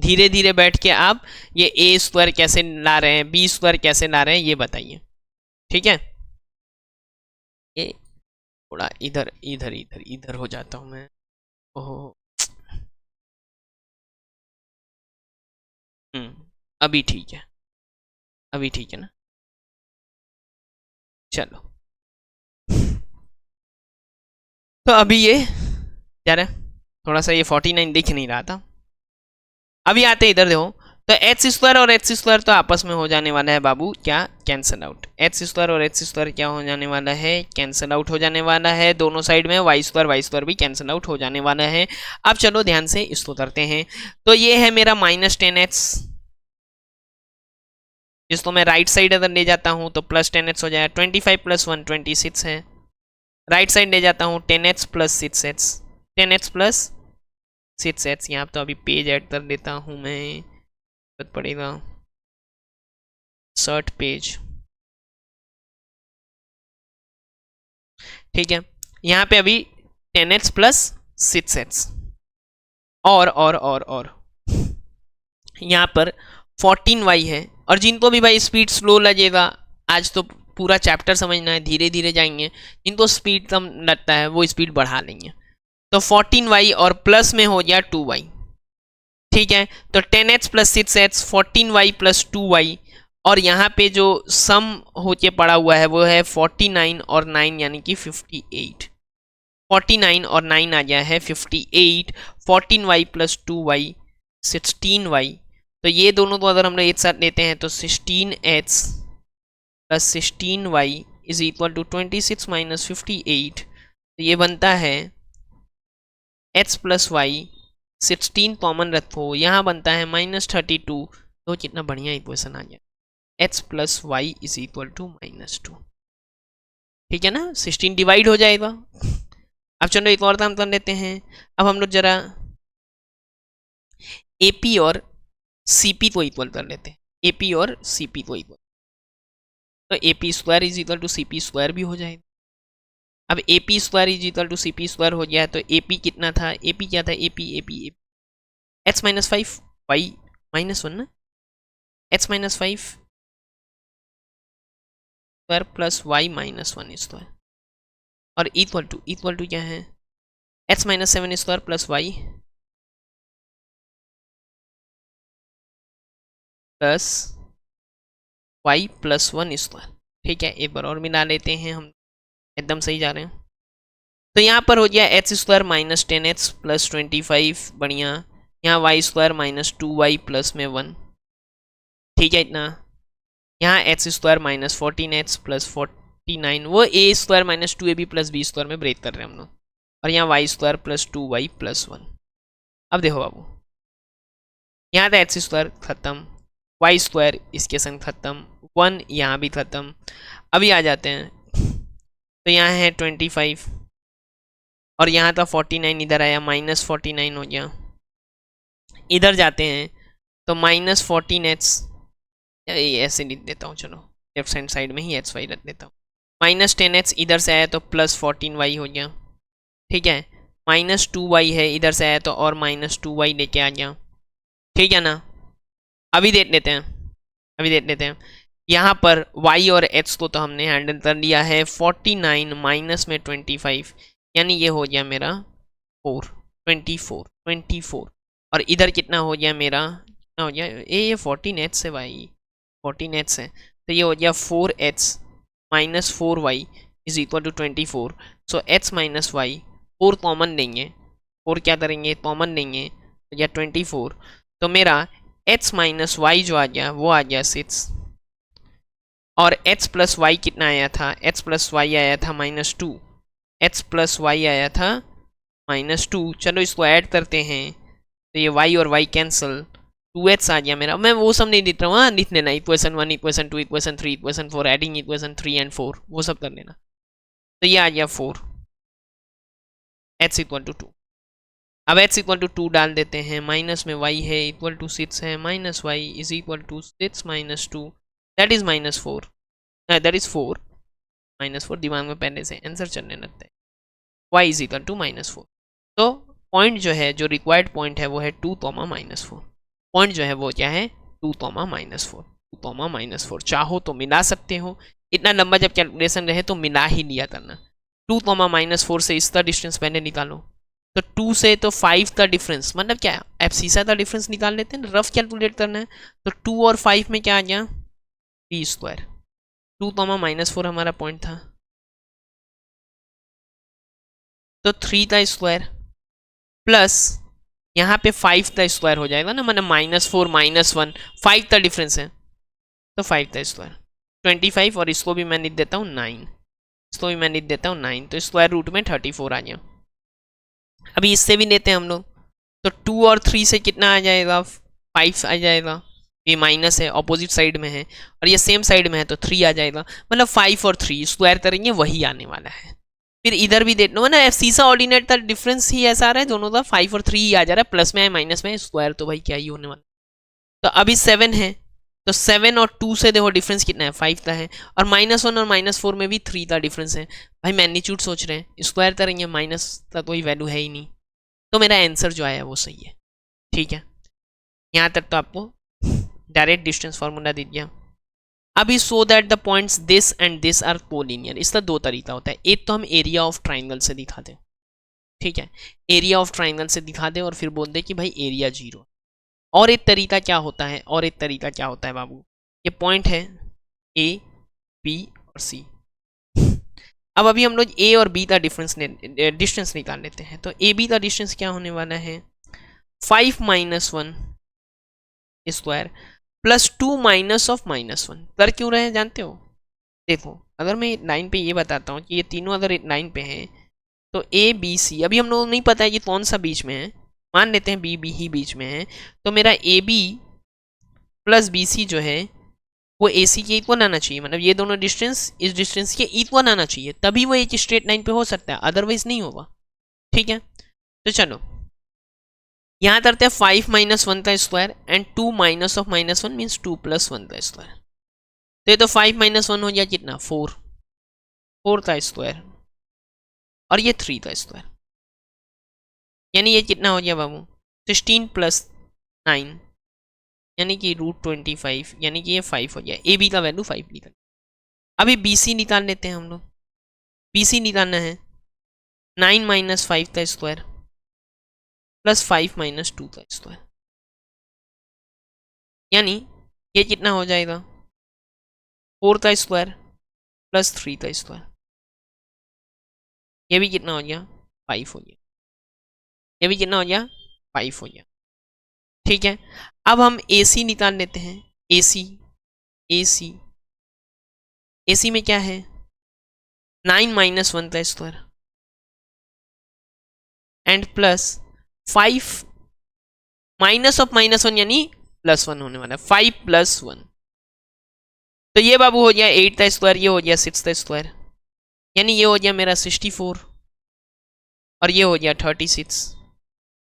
धीरे धीरे बैठ के आप ये ए स्क्वायर कैसे ला रहे हैं, बी स्क्वायर कैसे ला रहे हैं, ये बताइए, ठीक है? ये थोड़ा इधर इधर इधर इधर हो जाता हूँ मैं। ओहो, अभी ठीक है, अभी ठीक है ना? चलो, तो अभी ये यार थोड़ा सा ये 49 दिख नहीं रहा था। अभी आते इधर देखो, तो एच स्क्वायर और एच स्क्वायर तो आपस में हो जाने वाला है बाबू क्या, कैंसिल आउट। एच स्क्वायर और एच स्क्वायर क्या हो जाने वाला है, कैंसिल आउट हो जाने वाला है दोनों साइड में, वाई स्क्वायर भी कैंसिल आउट हो जाने वाला है। अब चलो ध्यान से इसको करते हैं। तो ये है मेरा -10h, जिसको मैं राइट साइड अगर ले जाता हूँ तो +10h हो जाएगा। 25 + 1 26 है, राइट साइड ले जाता हूँ 10h + 6h, 10h + 6h। यहाँ तो अभी पेज ऐड कर देता हूँ मैं, पड़ेगा सर्ट पेज, ठीक है? यहाँ पे अभी 10h + 6h और यहाँ पर 14y है। और जिनको भी भाई स्पीड स्लो लगेगा, आज तो पूरा चैप्टर समझना है, धीरे धीरे जाएंगे, जिनको स्पीड कम लगता है वो स्पीड बढ़ा लेंगे। तो 14y और प्लस में हो गया 2y, ठीक है? तो 10h + 6h 14y + 2y, और यहाँ पे जो सम होके पड़ा हुआ है वो है 49 और 9 यानी कि 58। 49 और 9 आ गया है 58। 14y + 2y 16y। तो ये दोनों को अगर हम लोग एक साथ लेते हैं तो 16h + 16y is equal to 26 - 58। तो ये बनता है h + y, 16 कॉमन रखो, यहाँ बनता है -32। तो कितना बढ़िया इक्वेशन आ गया, h + y is equal to -2, ठीक है ना? 16 डिवाइड हो जाएगा। अब चलो एक और काम कर लेते हैं। अब हम लोग जरा AP और CP को इक्वल कर लेते हैं, AP और CP को इक्वल, तो AP square is equal to CP square भी हो जाएगा। अब AP square is equal to CP square हो गया है, तो AP कितना था, AP क्या था, AP H - 5 y -1 ना, H - 5 square plus y -1 square, और इक्वल टू क्या है, H - 7 square plus y plus y + 1 square, ठीक है? एक बार और मिला लेते हैं, हम एकदम सही जा रहे हैं। तो यहाँ पर हो गया h स्क्वायर -10h + 25, बढ़िया। यहाँ वाई स्क्वायर -2y प्लस में 1, ठीक है? इतना यहाँ h स्क्वायर -14h + 49, वो a square -2ab + b square में ब्रेक कर रहे हैं हम लोग, और यहाँ वाई स्क्वायर + 2y + 1। अब देखो बाबू, यहाँ था h स्क्वायर खत्म, वाई स्क्वायर इसके संग खत्म, 1 यहाँ भी खत्म। अभी आ जाते हैं, तो यहाँ है 25, और यहाँ था 49, इधर आया -49 हो गया। इधर जाते हैं तो -14h, ऐसे लिख देता हूँ, चलो लेफ्ट हैंड साइड में ही एच वाई रख देता हूँ। -10h इधर से आया तो +14y हो गया, ठीक है? -2y है, इधर से आया तो और -2y लेके आ गया, ठीक है ना? अभी देख लेते हैं, यहाँ पर y और x को तो हमने हैंडल कर लिया है। 49 माइनस में 25, यानी ये हो गया मेरा 24, और इधर कितना हो गया मेरा, कितना हो गया, ये 14h से भाई, 14h है, तो ये हो गया 4h - 4y is equal to 24। So h - y 4 common लेंगे, 4 क्या करेंगे, कॉमन लेंगे, तो यह 24। तो मेरा h - y जो आ गया वो आ गया 6, और h प्लस वाई कितना आया था, h प्लस वाई आया था -2, h प्लस वाई आया था -2। चलो इसको ऐड करते हैं तो ये y और y कैंसिल, 2h आ गया मेरा। मैं वो सब नहीं लिख रहा हूँ, हाँ लिख लेना equation 1, equation 2, equation 3, equation 4, adding equation 3 and 4 वो सब कर लेना। तो ये आ गया 4, h इक्वल टू 2। अब h इक्वल टू 2 डाल देते हैं, माइनस में y है इक्वल टू 6 है, minus y is equal to 6 minus 2 that is -4, that is 4 -4। दिमाग में पहले से आंसर चलने लगता है, y इज इक्वल टू -4। तो पॉइंट जो है, जो रिक्वायर्ड पॉइंट है वो है 2, -4। पॉइंट जो है वो क्या है 2, -4, 2, -4। चाहो तो मिला सकते हो, इतना लंबा जब कैलकुलेशन रहे तो मिला ही लिया करना। 2, -4 से इसका डिस्टेंस पहले निकालो, तो 2 से तो 5 का डिफरेंस, मतलब क्या एफसीसा का डिफरेंस निकाल लेते हैं, रफ कैलकुलेट करना है। तो 2 और 5 में क्या आ गया, p²। 2, -4 हमारा पॉइंट था, तो 3 का स्क्वायर प्लस यहाँ पे 5 का स्क्वायर हो जाएगा ना, मतलब -4 -1 5 का डिफरेंस है, तो 5 का स्क्वायर 25, और इसको भी मैं लिख देता हूँ 9, इसको भी मैं लिख देता हूँ 9, तो स्क्वायर रूट में 34 आ गया। अभी इससे भी लेते हैं हम लोग, तो 2 और 3 से कितना आ जाएगा, 5 आ जाएगा। ये माइनस है, ऑपोजिट साइड में है, और ये सेम साइड में है तो 3 आ जाएगा, मतलब 5 और 3 स्क्वायर करेंगे वही आने वाला है। फिर इधर भी देख लो ना, एफसीसा ऑर्डिनेट का डिफरेंस ही ऐसा आ रहा है दोनों का, 5 और 3 ही आ जा रहा है, प्लस में है माइनस में है, स्क्वायर तो भाई क्या ही होने वाला। तो अभी 7 है, तो 7 और 2 से देखो डिफरेंस कितना है, 5 का है, और -1 और -4 में भी 3 का डिफरेंस है। भाई मैग्नीट्यूड सोच रहे हैं, स्क्वायर करेंगे माइनस का कोई वैल्यू है ही नहीं, तो मेरा आंसर जो आया वो सही है। ठीक है, यहाँ तक तो आपको डायरेक्ट डिस्टेंस फॉर्मूला दे दिया। अभी so that the points this and this are collinear, इसका 2 तरीका होता है। एक तो हम एरिया ऑफ ट्राइंगल से दिखा दें, ठीक है, एरिया ऑफ ट्राइंगल से दिखा दे और फिर बोल दे कि भाई एरिया 0। और एक तरीका क्या होता है, और एक तरीका क्या होता है बाबू, ये पॉइंट है ए बी और सी। अब अभी हम लोग ए और बी का डिस्टेंस निकाल लेते हैं। तो ए बी का डिस्टेंस क्या होने वाला है, 5 -1 स्क्वायर प्लस 2 -1 कर क्यों रहे हैं जानते हो। देखो अगर मैं लाइन पे ये बताता हूँ कि ये तीनों अगर लाइन पे हैं, तो ए बी सी, अभी हम लोगों को नहीं पता है कि कौन सा बीच में है, मान लेते हैं बी बी ही बीच में है, तो मेरा A B plus B C जो है वो ए सी के इक्वल आना चाहिए, मतलब ये दोनों डिस्टेंस इस डिस्टेंस के इक्वल आना चाहिए, तभी वो एक स्ट्रेट लाइन पे हो सकता है, अदरवाइज नहीं होगा। ठीक है, तो चलो यहाँ करते हैं 5 -1 का स्क्वायर एंड 2 -1 मीन्स 2 + 1 का स्क्वायर। तो ये तो 5 -1 हो गया कितना, 4 का स्क्वायर, और ये 3 का स्क्वायर, यानी ये कितना हो गया बाबू, 16 + 9 यानी कि √25, यानी कि ये 5 हो गया। ए बी का वैल्यू 5 निकल। अभी बी सी निकाल लेते हैं हम लोग, बी सी निकालना है 9 - 5 का स्क्वायर प्लस 5 - 2 का स्क्वायर, यानी ये कितना हो जाएगा, 4 का स्क्वायर प्लस 3 का स्क्वायर, ये भी कितना हो गया, 5 हो गया, ये भी कितना हो गया, 5 हो गया। ठीक है, अब हम ए सी निकाल लेते हैं, ए सी ए सी ए सी में क्या है, 9 -1 का स्क्वायर एंड प्लस 5 -1 यानी +1 होने वाला है, 5 + 1, तो ये बाबू हो गया 8 का स्क्वायर, ये हो गया 6 का स्क्वायर, यानी ये हो गया मेरा 64 और ये हो गया 36,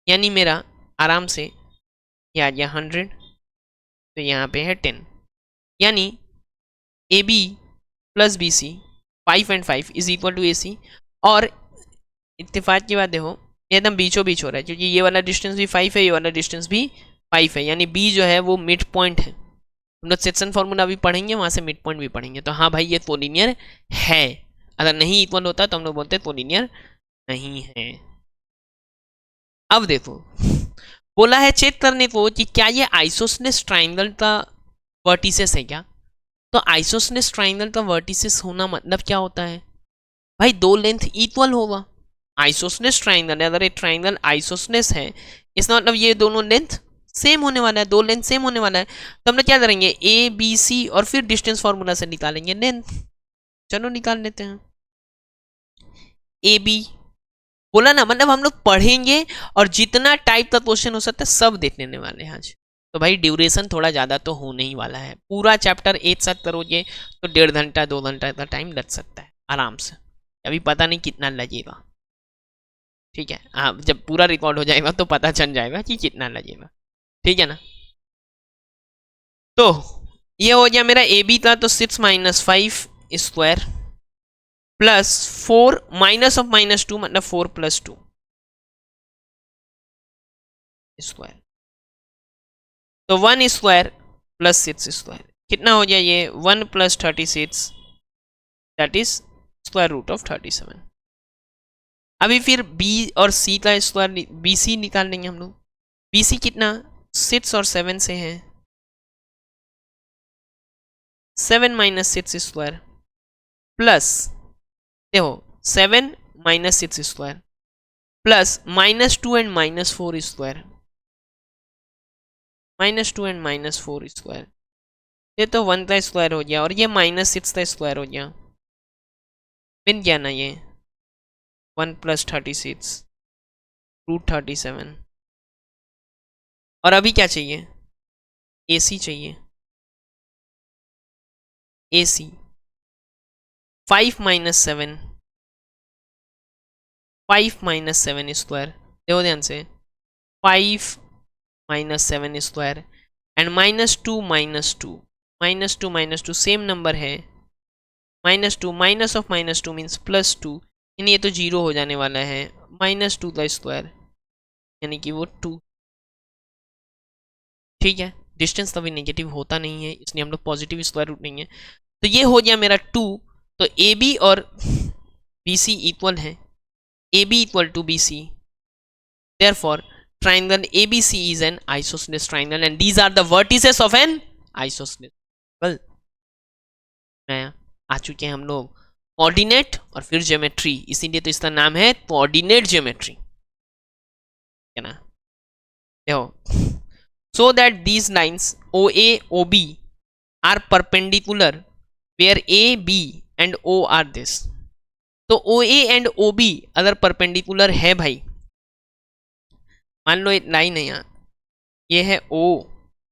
यानी मेरा आराम से ये आ गया 100, तो यहाँ पे है 10, यानी A B plus B C 5 and 5 is equal to A C. और इत्तेफाक की बात देखो ये एकदम बीचों बीच हो रहा है, क्योंकि ये वाला डिस्टेंस भी 5 है, ये वाला डिस्टेंस भी 5 है, यानी बी जो है वो मिड पॉइंट है। हम लोग सेक्शन फॉर्मूला भी पढ़ेंगे, वहाँ से मिड पॉइंट भी पढ़ेंगे। तो हाँ भाई ये कोलिनियर है, अगर नहीं इक्वल होता तो हम लोग बोलते कोलिनियर नहीं है। अब देखो बोला है चेक करने को कि क्या ये आइसोसनेस ट्राइंगल का वर्टिसेस है क्या। तो आइसोसनेस ट्राइंगल का वर्टिसेस होना मतलब क्या होता है भाई, 2 लेंथ इक्वल होगा। आइसोसनेस ट्राइंगल है, अगर एक ट्राइंगल आइसोसनेस है इसका मतलब ये दोनों लेंथ सेम होने वाला है, दो लेंथ सेम होने वाला है, तो हम लोग क्या करेंगे ए बी सी और फिर डिस्टेंस फॉर्मूला से निकालेंगे लेंथ। चलो निकाल लेते हैं। ए बी बोला ना, मतलब हम लोग पढ़ेंगे और जितना टाइप का क्वेश्चन हो सकता है सब देख लेने वाले हैं आज। तो भाई ड्यूरेशन थोड़ा ज़्यादा तो होने ही वाला है, पूरा चैप्टर एक साथ करोगे तो 1.5 घंटा 2 घंटा का टाइम लग सकता है आराम से, अभी पता नहीं कितना लगेगा। ठीक है, हाँ जब पूरा रिकॉर्ड हो जाएगा तो पता चल जाएगा कि कितना लगेगा। ठीक है ना। तो ये हो गया मेरा ए बी था, तो 6 - 5 स्क्वायर प्लस 4 -(-2) मतलब 4 + 2 स्क्वायर, तो 1 स्क्वायर प्लस 6 स्क्वायर कितना हो गया ये 1 + 36 that is square root of 37। अभी फिर बी और सी का स्क्वायर बी सी निकाल लेंगे हम लोग। बी सी कितना 6 और 7 से है, 7 - 6 स्क्वायर प्लस देखो 7 - 6 square plus -2 and -4 square, -2 and -4 square, ये तो 1 का स्क्वायर हो गया और ये -6 का स्क्वायर हो गया, बिन गया ना ये 1 + 36 √37। और अभी क्या चाहिए ए सी चाहिए, ए सी 5 - 7 स्क्वायर, देखो ध्यान से 5 - 7 स्क्वायर एंड -2 -2 सेम नंबर है, -2 माइनस ऑफ -2 मीन्स +2, यानी ये तो 0 हो जाने वाला है, -2 का स्क्वायर यानी कि वो 2। ठीक है, डिस्टेंस कभी नेगेटिव होता नहीं है इसलिए हम लोग पॉजिटिव स्क्वायर रूट नहीं है, तो ये हो गया मेरा 2। तो ए बी और बी सी इक्वल है, A B equal to B C, therefore triangle ABC is an isosceles triangle and these are the vertices of an isosceles triangle। नया आ चुके हैं हम लोग कोऑर्डिनेट और फिर ज्योमेट्री, इसीलिए तो इसका नाम है कोऑर्डिनेट ज्योमेट्री, है ना। देखो so that these lines OA OB are perpendicular where AB and O are this, तो OA and OB अगर परपेंडिकुलर है भाई, मान लो एक लाइन है यहाँ, ये है O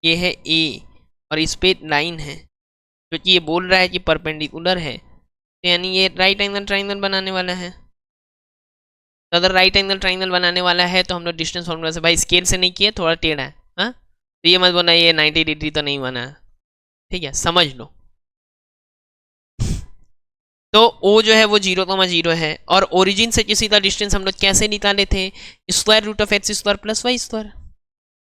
ये है A और इस पे लाइन है क्योंकि ये बोल रहा है कि परपेंडिकुलर है, तो यानी ये राइट एंगल ट्राइंगल बनाने वाला है। तो अगर राइट एंगल ट्राइंगल बनाने वाला है तो हम लोग डिस्टेंस फॉर्मूला से, भाई स्केल से नहीं किए थोड़ा टेढ़ा है, हाँ तो ये मत बोलना ये 90 डिग्री तो नहीं बना, ठीक है समझ लो। तो O जो है वो 0,0 है और ओरिजिन से किसी का डिस्टेंस हम लोग कैसे निकाले थे, square root of x square plus y square,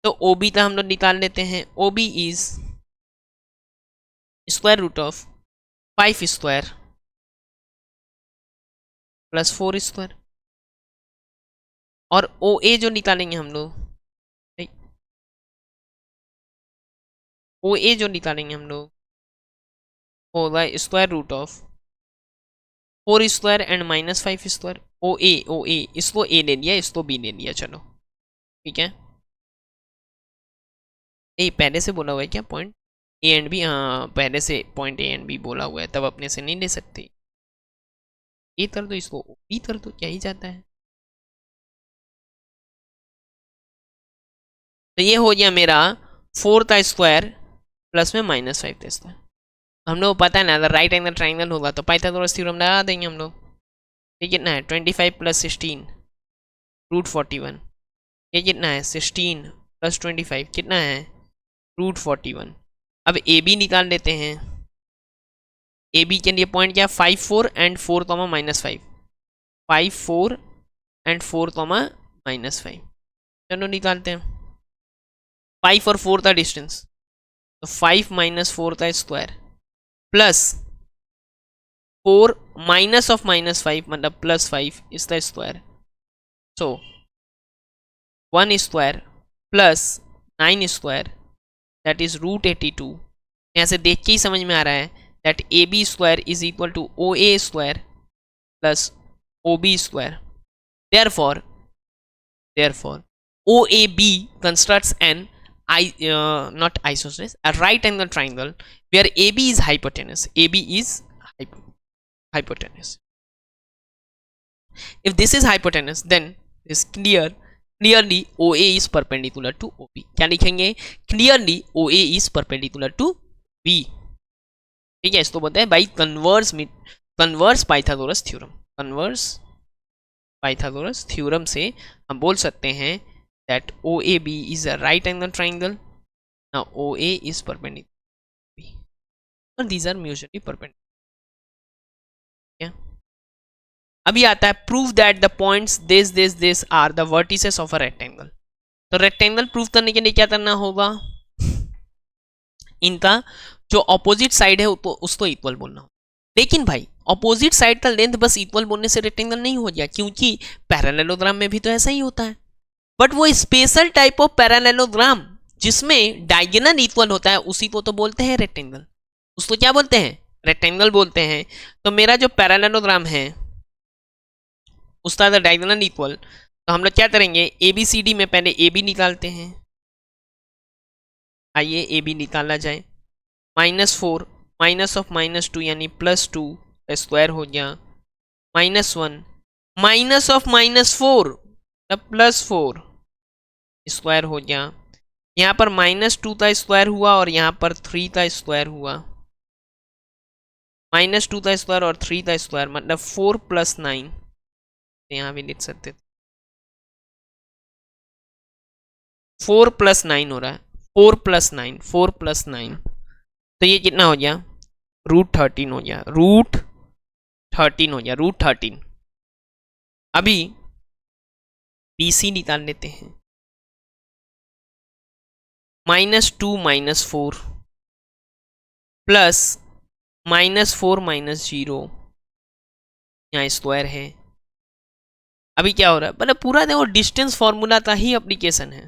तो OB का हम लोग निकाल लेते हैं, OB is square root of 5 square plus 4 square, और OA जो निकालेंगे हम लोग, OA जो निकालेंगे हम लोग होगा square root of 4 square and -5 square. OA इसको A ले लिया इसको B ले लिया, चलो ठीक है। ए पहले से बोला हुआ है क्या पॉइंट ए एंड बी, हाँ पहले से पॉइंट ए एंड बी बोला हुआ है, तब अपने से नहीं ले सकते, ए कर दो इसको बी कर दो, क्या ही जाता है। तो ये हो गया मेरा 4 का स्क्वायर प्लस में -5 का स्क्वायर। हम लोग पता है ना अगर राइट एंगल ट्राइंगल होगा तो पाइथागोरस थ्योरम लगा देंगे हम लोग। ये कितना है 25 + 16 √41, ये कितना है 16 + 25 कितना है √41। अब ए बी निकाल लेते हैं, ए बी के लिए पॉइंट क्या 5 4 एंड 4 -5, 5 4 एंड 4 -5, चलो निकालते हैं। 5 और 4 का डिस्टेंस, तो 5 - 4 का स्क्वायर प्लस 4 माइनस ऑफ -5 मतलब +5 इसका square, so 1 square plus 9 square that is √82। यहाँ से देख के ही समझ में आ रहा है that A B square is equal to OA square plus OB square, therefore OAB constructs an not isosceles, a right angle triangle where AB is hypotenuse. AB is hypotenuse. If this is hypotenuse, then this clearly OA is perpendicular to OB. क्या लिखेंगे? Clearly OA is perpendicular to B. ठीक है, इसको बोलते हैं by converse Pythagoras theorem. Converse Pythagoras theorem से हम बोल सकते हैं that OAB is a right angle triangle. Now OA is perpendicular to B. And these are mutually perpendicular. Yeah. अभी आता है prove that the points this are the vertices of a rectangle. तो rectangle prove करने के लिए क्या करना होगा? इनका जो ऑपोजिट साइड है उसको इक्वल बोलना होगा. लेकिन भाई ऑपोजिट साइड का लेंथ बस इक्वल बोलने से रेक्टेंगल नहीं हो गया, क्योंकि पैरेललोग्राम में भी तो ऐसा ही होता है. बट वो स्पेशल टाइप ऑफ पैरेललोग्राम जिसमें डायगोनल इक्वल होता है उसी को तो बोलते हैं रेक्टेंगल. उसको क्या बोलते हैं? रेक्टेंगल बोलते हैं. तो मेरा जो पैरेललोग्राम है उसका अगर डायगोनल इक्वल, तो हम लोग क्या करेंगे? ABCD में पहले AB निकालते हैं. आइए AB निकाला जाए. -4 माइनस ऑफ -2 यानी +2 का स्क्वायर हो गया. -1 माइनस ऑफ -4 +4 स्क्वायर हो गया. यहाँ पर -2 का स्क्वायर हुआ और यहाँ पर 3 का स्क्वायर हुआ. -2 का स्क्वायर और 3 का स्क्वायर मतलब 4 + 9. यहाँ भी लिख सकते थे 4 + 9 हो रहा है. 4 + 9 4 + 9 तो ये कितना हो गया? √13 हो गया. √13 हो गया. √13. अभी BC निकाल लेते हैं. -2 - 4 प्लस -4 - 0 यहाँ स्क्वायर है. अभी क्या हो रहा है? मतलब पूरा देखो डिस्टेंस फॉर्मूला का ही एप्लीकेशन है.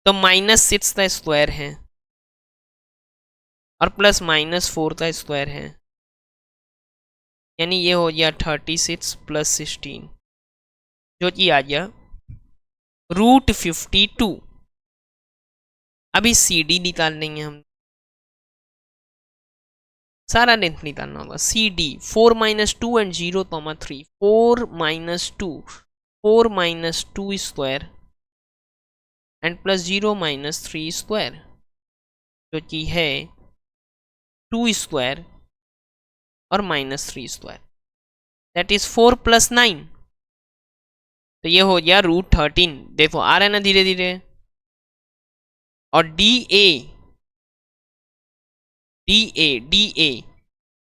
तो -6 का स्क्वायर है और प्लस -4 का स्क्वायर है, यानी ये हो गया 36 + 16 जो कि आ गया √52. अभी CD निकाल लेंगे हम. सारा लेंथ निकालना होगा. CD 4 - 2 and 0, 3 4 - 2 4 - 2 square and +0 - 3 square जो कि है 2 स्क्वायर और -3 स्क्वायर. That is 4 + 9. तो ये हो गया √13. देखो आ रहा है ना धीरे धीरे. और DA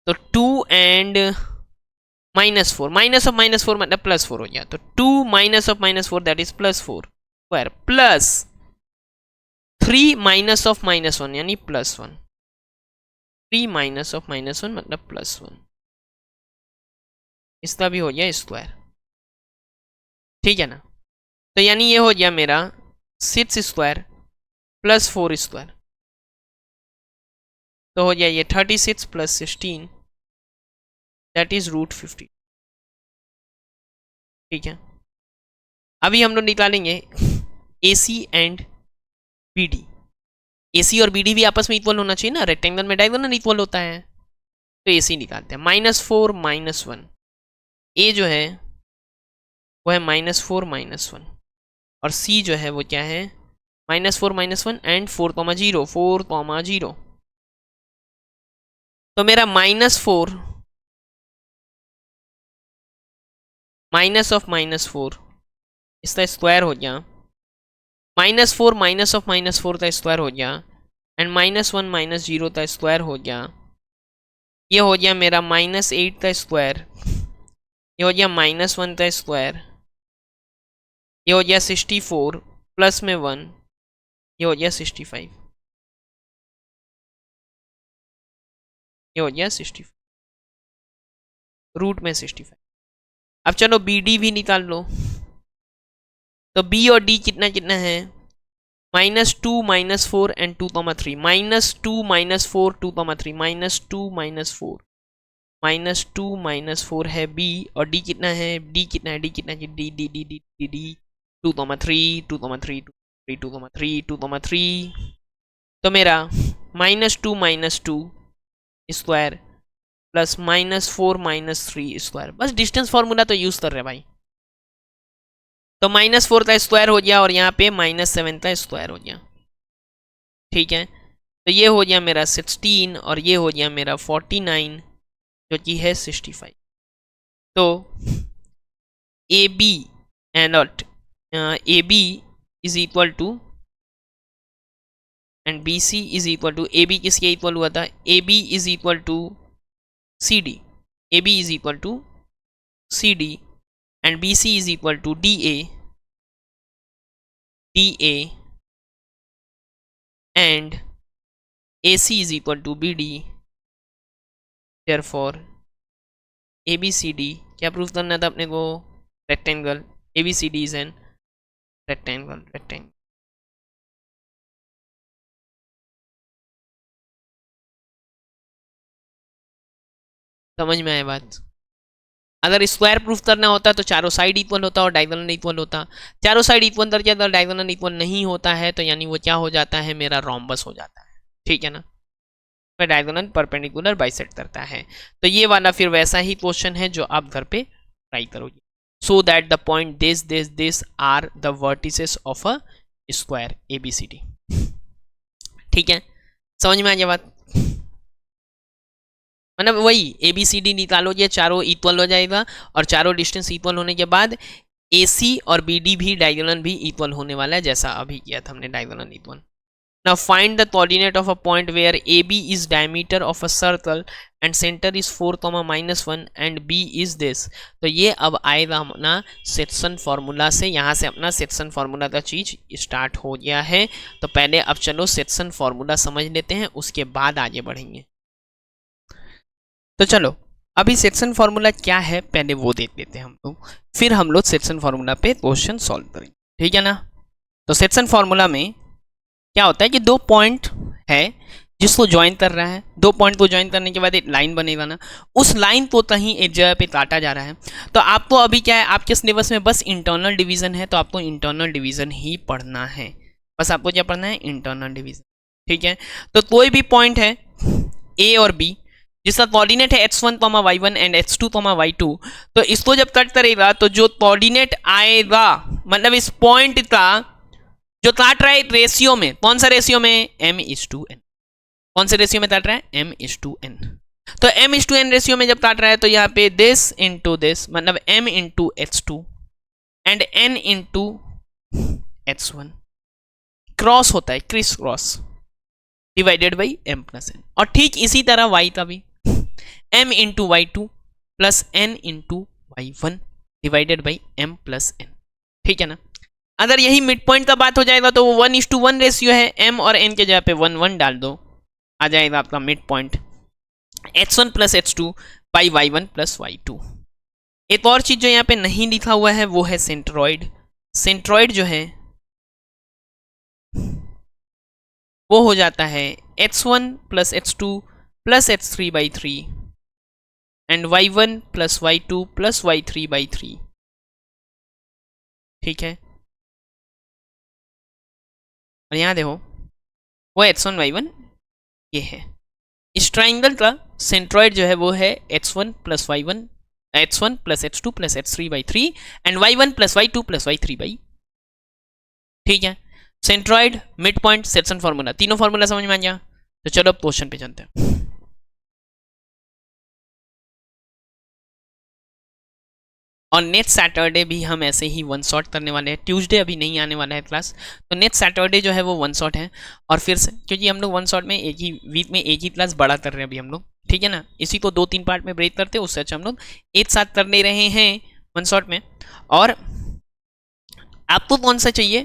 तो 2 and -4 माइनस ऑफ -4 मतलब +4 हो गया. तो 2 minus of -4 that is +4 square plus 3 minus of -1 यानी +1. 3 माइनस ऑफ -1 मतलब +1. इसका भी हो गया स्क्वायर. ठीक है ना? तो यानी ये हो गया मेरा 6 स्क्वायर + 4 स्क्वायर. तो हो गया ये 36 + 16 दैट इज √50. ठीक है. अभी हम लोग निकालेंगे AC एंड BD. AC और BD भी आपस में इक्वल होना चाहिए ना. रेक्टेंगल में डायगोनल इक्वल होता है. तो AC निकालते हैं. -4 - 1 A जो है वो है -4 - 1 और C जो है वो क्या है? -4 - 1 एंड 4, 0 4, 0. तो मेरा -4 माइनस ऑफ -4 इसका स्क्वायर हो गया. -4 माइनस ऑफ -4 का स्क्वायर हो गया एंड -1 - 0 का स्क्वायर हो गया. ये हो गया मेरा -8 का स्क्वायर. ये हो गया -1 का स्क्वायर. ये हो गया 64 प्लस में 1. ये हो गया 65. ये हो गया 65 रूट में 65. अब चलो BD भी निकाल लो. तो B और D कितना कितना है? -2 - 4 एंड 2, 3 -2 - 4 2, 3 -2 - 4 -2 - 4 है B. और D कितना है? D कितना है? D कितना है? D 2, 3 2, 3 2, 2, 3 तो मेरा -2 स्क्वायर प्लस -4 स्क्वायर, बस डिस्टेंस फॉर्मूला तो यूज कर रहे हैं भाई। तो -4 का स्क्वायर हो गया और यहाँ पे -7 का स्क्वायर हो गया, ठीक है। तो ये हो गया मेरा 16 और ये हो गया मेरा 49 जो कि है 65। तो A B and A B is equal to and B C is equal to, A B किसके इक्वल हुआ था, A B is equal to C D, A B is equal to C D and B C is equal to D A and A C is equal to B D. Therefore A B C D क्या prove करना था अपने को, rectangle, A B C D is an rectangle. समझ में आए बात। अगर स्क्वायर प्रूफ करना होता तो चारों साइड इक्वल होता और डायगोनल इक्वल होता, चारों साइड इक्वल करके अगर डायगोनल इक्वल नहीं होता है तो यानी वो क्या हो जाता है, मेरा रोम्बस हो जाता है, ठीक है ना। डायगोनल परपेंडिकुलर बाइसेक्ट करता है। तो ये वाला फिर वैसा ही क्वेश्चन है जो आप घर पे ट्राई करोगे। So that the point this are the vertices of a square ABCD, ठीक है। समझ में आ गया बात, मतलब वही ABCD निकालोगे, चारों इक्वल हो जाएगा और चारों डिस्टेंस इक्वल होने के बाद AC और BD भी डायगोनल भी इक्वल होने वाला है, जैसा अभी किया था हमने diagonal equal. Now find the coordinate of a point where AB is diameter of a circle and center is 4, -1 and B is this। तो ये अब आएगा अपना सेक्शन फॉर्मूला से, यहाँ से अपना सेक्शन फॉर्मूला का चीज स्टार्ट हो गया है। तो पहले अब चलो सेक्शन फॉर्मूला समझ लेते हैं, उसके बाद आगे बढ़ेंगे। तो चलो अभी सेक्शन फॉर्मूला क्या है पहले वो देख लेते हैं हम लोग, फिर हम लोग सेक्शन फॉर्मूला पे क्वेश्चन सॉल्व करेंगे, ठीक है ना। तो सेक्शन फॉर्मूला में क्या होता है कि दो पॉइंट है जिसको ज्वाइन कर रहा है, दो पॉइंट को ज्वाइन करने के बाद एक लाइन बनेगा ना, उस लाइन को कहीं एक जगह पे काटा जा रहा है। तो आपको अभी क्या है, आपके सिलेबस में बस इंटरनल डिवीजन है, तो आपको इंटरनल डिवीजन ही पढ़ना है, बस आपको क्या पढ़ना है, इंटरनल डिवीजन, ठीक है। तो कोई भी पॉइंट है ए और बी जिसका कोऑर्डिनेट है x1, y1 and x2, y2, तो इसको जब कट करेगा तो जो कोऑर्डिनेट आएगा, मतलब इस पॉइंट का जो काट रहा है रेशियो में, कौन सा रेशियो में, m:n। कौन से रेशियो में काट रहा है, m:n। तो m:n रेशियो में जब काट रहा है तो यहाँ पे दिस इंटू दिस, मतलब m into h2 and n into h1 cross होता है, criss cross divided by m plus n। और ठीक इसी तरह y का भी m into y2 plus n into y1 divided by m plus n, ठीक है ना। अगर यही मिड पॉइंट का बात हो जाएगा तो वो 1:1 रेशियो है, m और n के जगह पे 1:1 डाल दो, आ जाएगा आपका mid point h1 plus h2 by y1 plus y2। एक और चीज जो यहाँ पे नहीं लिखा हुआ है वो है सेंट्रॉइड। सेंट्रॉइड जो है वो हो जाता है h1 plus h2 plus h3 by 3 and y1 plus y2 plus y3 by 3, ठीक है। और यहाँ देखो वो h1 y1 ये है। इस ट्राइंगल का सेंट्रॉइड जो है वो है h1 plus y1, h1 plus h2 plus h3 by 3 and y1 plus y2 plus y3 by, ठीक है। Centroid, mid point, section formula, तीनों फॉर्मूला समझ में आ गया। तो चलो अब क्वेश्चन पे चलते हैं। और नेक्स्ट सैटरडे भी हम ऐसे ही वन शॉट करने वाले हैं, ट्यूसडे अभी नहीं आने वाला है क्लास, तो नेक्स्ट सैटरडे जो है वो वन शॉट है। और फिर से क्योंकि हम लोग वन शॉट में एक ही वीक में एक ही क्लास बड़ा कर रहे हैं अभी हम लोग, ठीक है ना, इसी को 2-3 पार्ट में ब्रेक करते हैं, उससे अच्छा हम लोग एक साथ कर ले रहे हैं वन शॉट में। और आपको कौन सा चाहिए,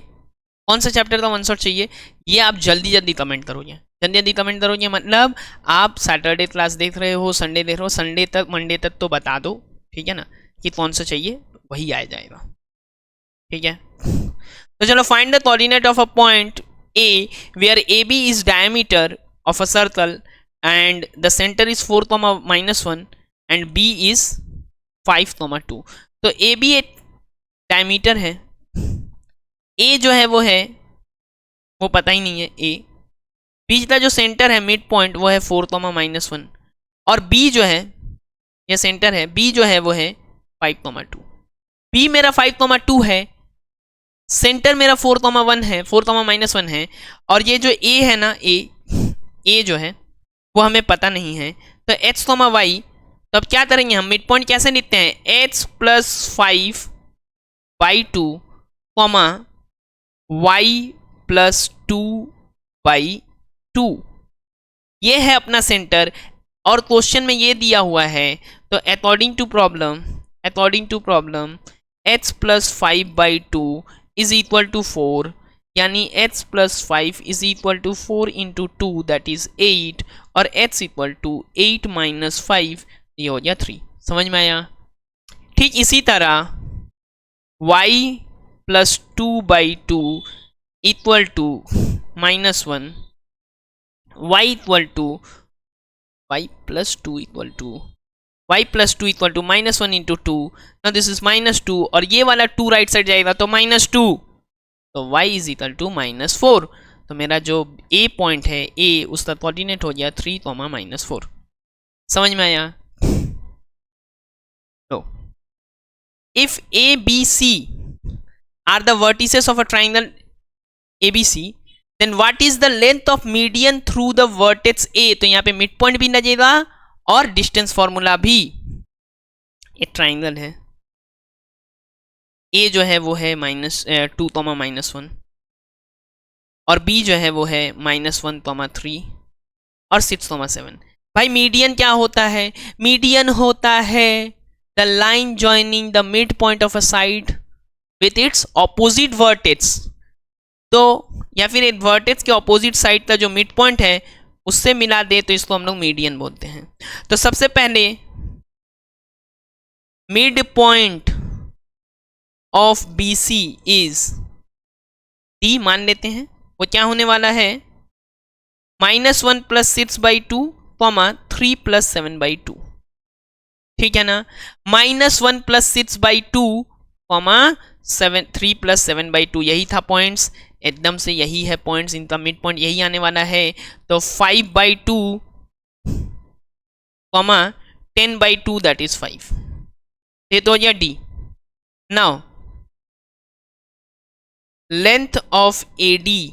कौन सा चैप्टर का वन शॉट चाहिए, ये आप जल्दी जल्दी कमेंट करोगे, जल्दी जल्दी कमेंट करोगे। मतलब आप सैटरडे क्लास देख रहे हो, संडे देख रहे हो, संडे तक मंडे तक तो बता दो, ठीक है ना, कि कौन सा चाहिए, वही आ जाएगा, ठीक है। तो चलो find the coordinate of a point A where AB is diameter of a circle and the center is 4, -1 and B is 5, 2। तो AB एक डायमीटर है, A जो है वो है वो पता ही नहीं है ए। पिछला जो सेंटर है मिड पॉइंट वो है 4, -1 और बी जो है ये सेंटर है, बी जो है वो है 5, 2। बी मेरा 5, 2 है, सेंटर मेरा 4, 1 है, 4, -1 है, और ये जो ए है ना ए जो है वो हमें पता नहीं है। तो x, y, तो अब क्या करेंगे हम, मिड पॉइंट कैसे लिखते हैं, x + 5/2, y + 2/2, ये है अपना सेंटर। और क्वेश्चन में ये दिया हुआ है, तो अकॉर्डिंग टू प्रॉब्लम x + 5/2 = 4, यानी x + 5 = 4 × 2 दैट इज 8, और x = 8 - 5, ये हो गया 3। समझ में आया। ठीक इसी तरह y + 2/2 = -1, y + 2 -1 × 2, now this is -2, और ये वाला 2 राइट साइड जाएगा तो -2, तो y = -4। तो मेरा जो a पॉइंट है a, उसका कोऑर्डिनेट हो गया 3, -4। समझ में आया। तो if a b c are the vertices of a triangle abc, then what is the length of median through the vertex a, तो यहाँ पे मिड पॉइंट भी लगेगा और डिस्टेंस फॉर्मूला भी। एक ट्राइंगल है, a जो है वो है -2, -1, और b जो है वो है -1, 3 और 6, 7। भाई मीडियन क्या होता है, मीडियन होता है the line joining the mid point of a side with its opposite vertex. तो या फिर एक वर्टेक्स के ऑपोजिट साइड का जो मिड पॉइंट है उससे मिला दे तो इसको हम लोग मीडियन बोलते हैं। तो सबसे पहले mid point of B C is D मान लेते हैं, वो क्या होने वाला है, -1 + 6/2, 3 + 7/2। ठीक है ना, -1 + 6/2, 3 + 7/2, यही था पॉइंट्स, एकदम से यही है पॉइंट्स, इनका मिड पॉइंट यही आने वाला है। तो 5/2, 10/2 दैट इज 5, ये तो हो गया D. Now length of A D,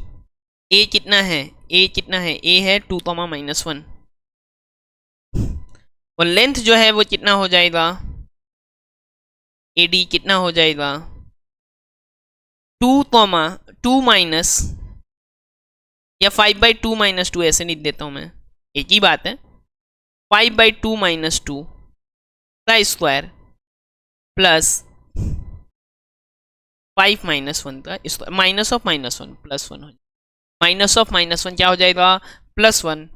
A कितना है, ए है 2, -1, और लेंथ जो है वो कितना हो जाएगा, ए डी कितना हो जाएगा, 2 माइनस, या 5/2 - 2 ऐसे लिख देता हूं मैं, एक ही बात है, 5/2 - 2 का स्क्वायर प्लस 5 - 1 का स्क्वायर, माइनस ऑफ -1 +1 हो, माइनस ऑफ -1 क्या हो जाएगा, +1।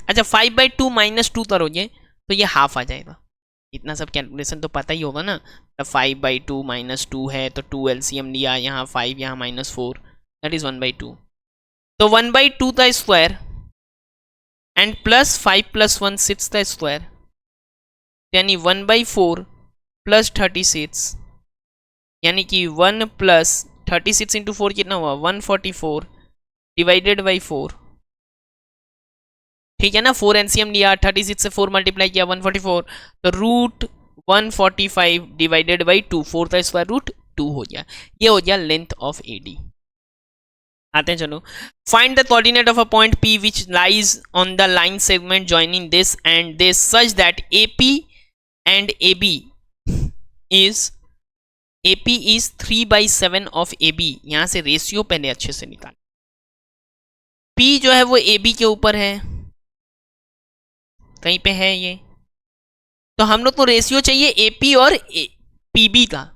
अच्छा 5/2 - 2 करोगे तो ये हाफ आ जाएगा, इतना सब कैलकुलेशन तो पता ही होगा ना। तो 5/2 - 2 है तो 2 LCM लिया, यहाँ 5, यहाँ -4, दैट इज 1/2। तो 1/2 का स्क्वायर एंड प्लस 5 + 1 6 का स्क्वायर, यानी 1/4 + 36, यानी कि 1 + 36 × 4 कितना हुआ, 144 / 4। ठीक है ना, 4 LCM लिया, 36 से 4 मल्टीप्लाई किया, 144, तो √145 / 2, 4 का स्क्वायर √2 हो गया। ये हो गया लेंथ ऑफ ए डी। आते हैं चलो, find the coordinate of a point P which lies on the line segment joining this and this such that AP and AB is 3/7 of AB। यहां से रेशियो पहले अच्छे से निकाल, P जो है वो AB के ऊपर है, कहीं पे है ये, तो हम लोग को रेशियो चाहिए AP और PB का,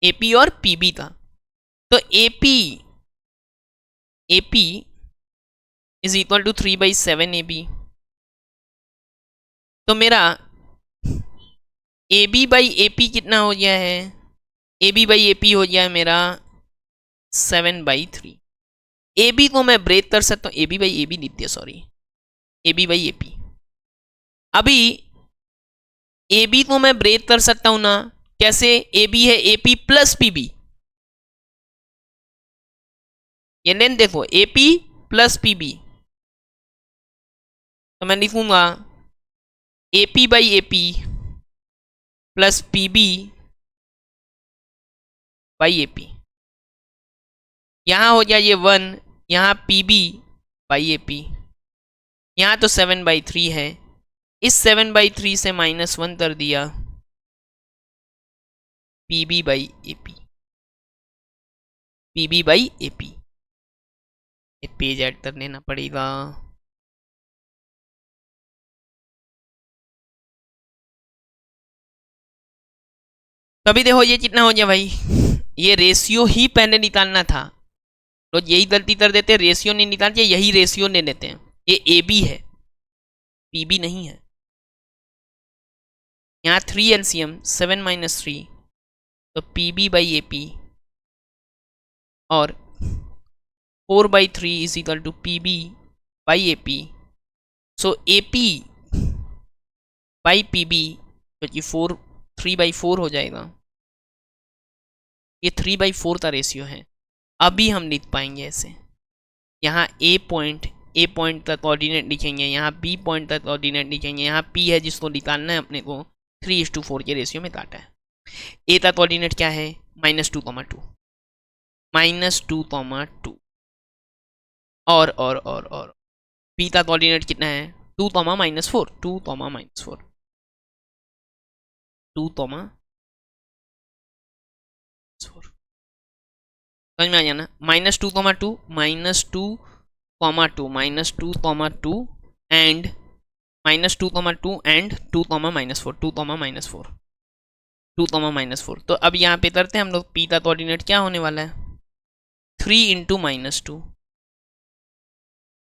AP और PB का। तो AP is equal to 3/7 AB। तो मेरा AB/AP कितना हो गया है, AB/AP हो गया है मेरा 7/3। AB को मैं ब्रेक कर सकता हूँ, AB/AB लिख दिया, सॉरी, AB/AP। अभी AB को मैं ब्रेक कर सकता हूं ना, कैसे, AB है AP + PB, ये लेंथ देखो AP प्लस PB, तो मैं लिखूंगा AP by AP plus PB by AP। यहाँ हो गया ये 1, यहाँ PB बाई AP, यहाँ तो 7/3 है, इस 7/3 से -1 कर दिया, PB by AP, PB by AP। ये पेज ऐड कर लेना पड़ेगा। तो अभी देखो ये कितना हो गया भाई, ये रेशियो ही पहले निकालना था, तो यही गलती कर देते, रेशियो नहीं निकालते, यही रेशियो ले लेते हैं। ये AB है, PB नहीं है। यहाँ 3 LCM 7 - 3, तो PB बाई AP और 4/3 is equal to PB by AP। So AP by PB जो कि 3/4 हो जाएगा। ये 3/4 का रेशियो है। अभी हम लिख पाएंगे ऐसे, यहाँ A पॉइंट का कोऑर्डिनेट लिखेंगे, यहाँ B पॉइंट का कोऑर्डिनेट लिखेंगे, यहाँ P है जिसको निकालना है अपने को, 3:4 के रेशियो में काटा है। A का कोऑर्डिनेट क्या है, -2, -2, -2, और P का कोऑर्डिनेट कितना है, 2, -4, 2, -4, 2, -4। समझ में आ गया ना, -2, -2, -2, -2, -2, -2 एंड -2, -2 एंड 2, -4, 2, -4, 2, -4। तो अब यहाँ पे करते हैं हम लोग, P का कोऑर्डिनेट क्या होने वाला है, 3 × -2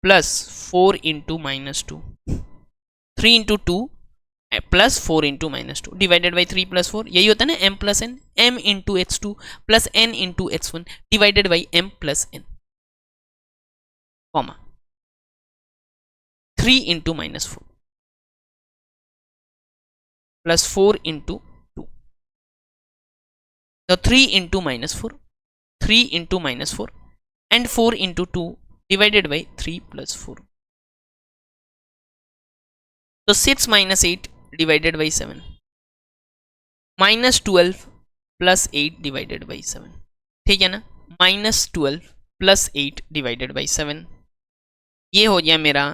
प्लस 4 × -2, 3 × 2 प्लस 4 × -2 डिवाइडेड बाई 3 + 4, यही होता है ना m + n, m × x2 plus n × x1 divided by m + n, comma 3 × -4 plus 4 × 2, तो 3 × -4, 3 × -4 and 4 × 2 divided by 3 + 4, तो 6 - 8 divided by 7, -12 + 8 divided by 7, ठीक है ना, -12 + 8 divided by 7, ये हो गया मेरा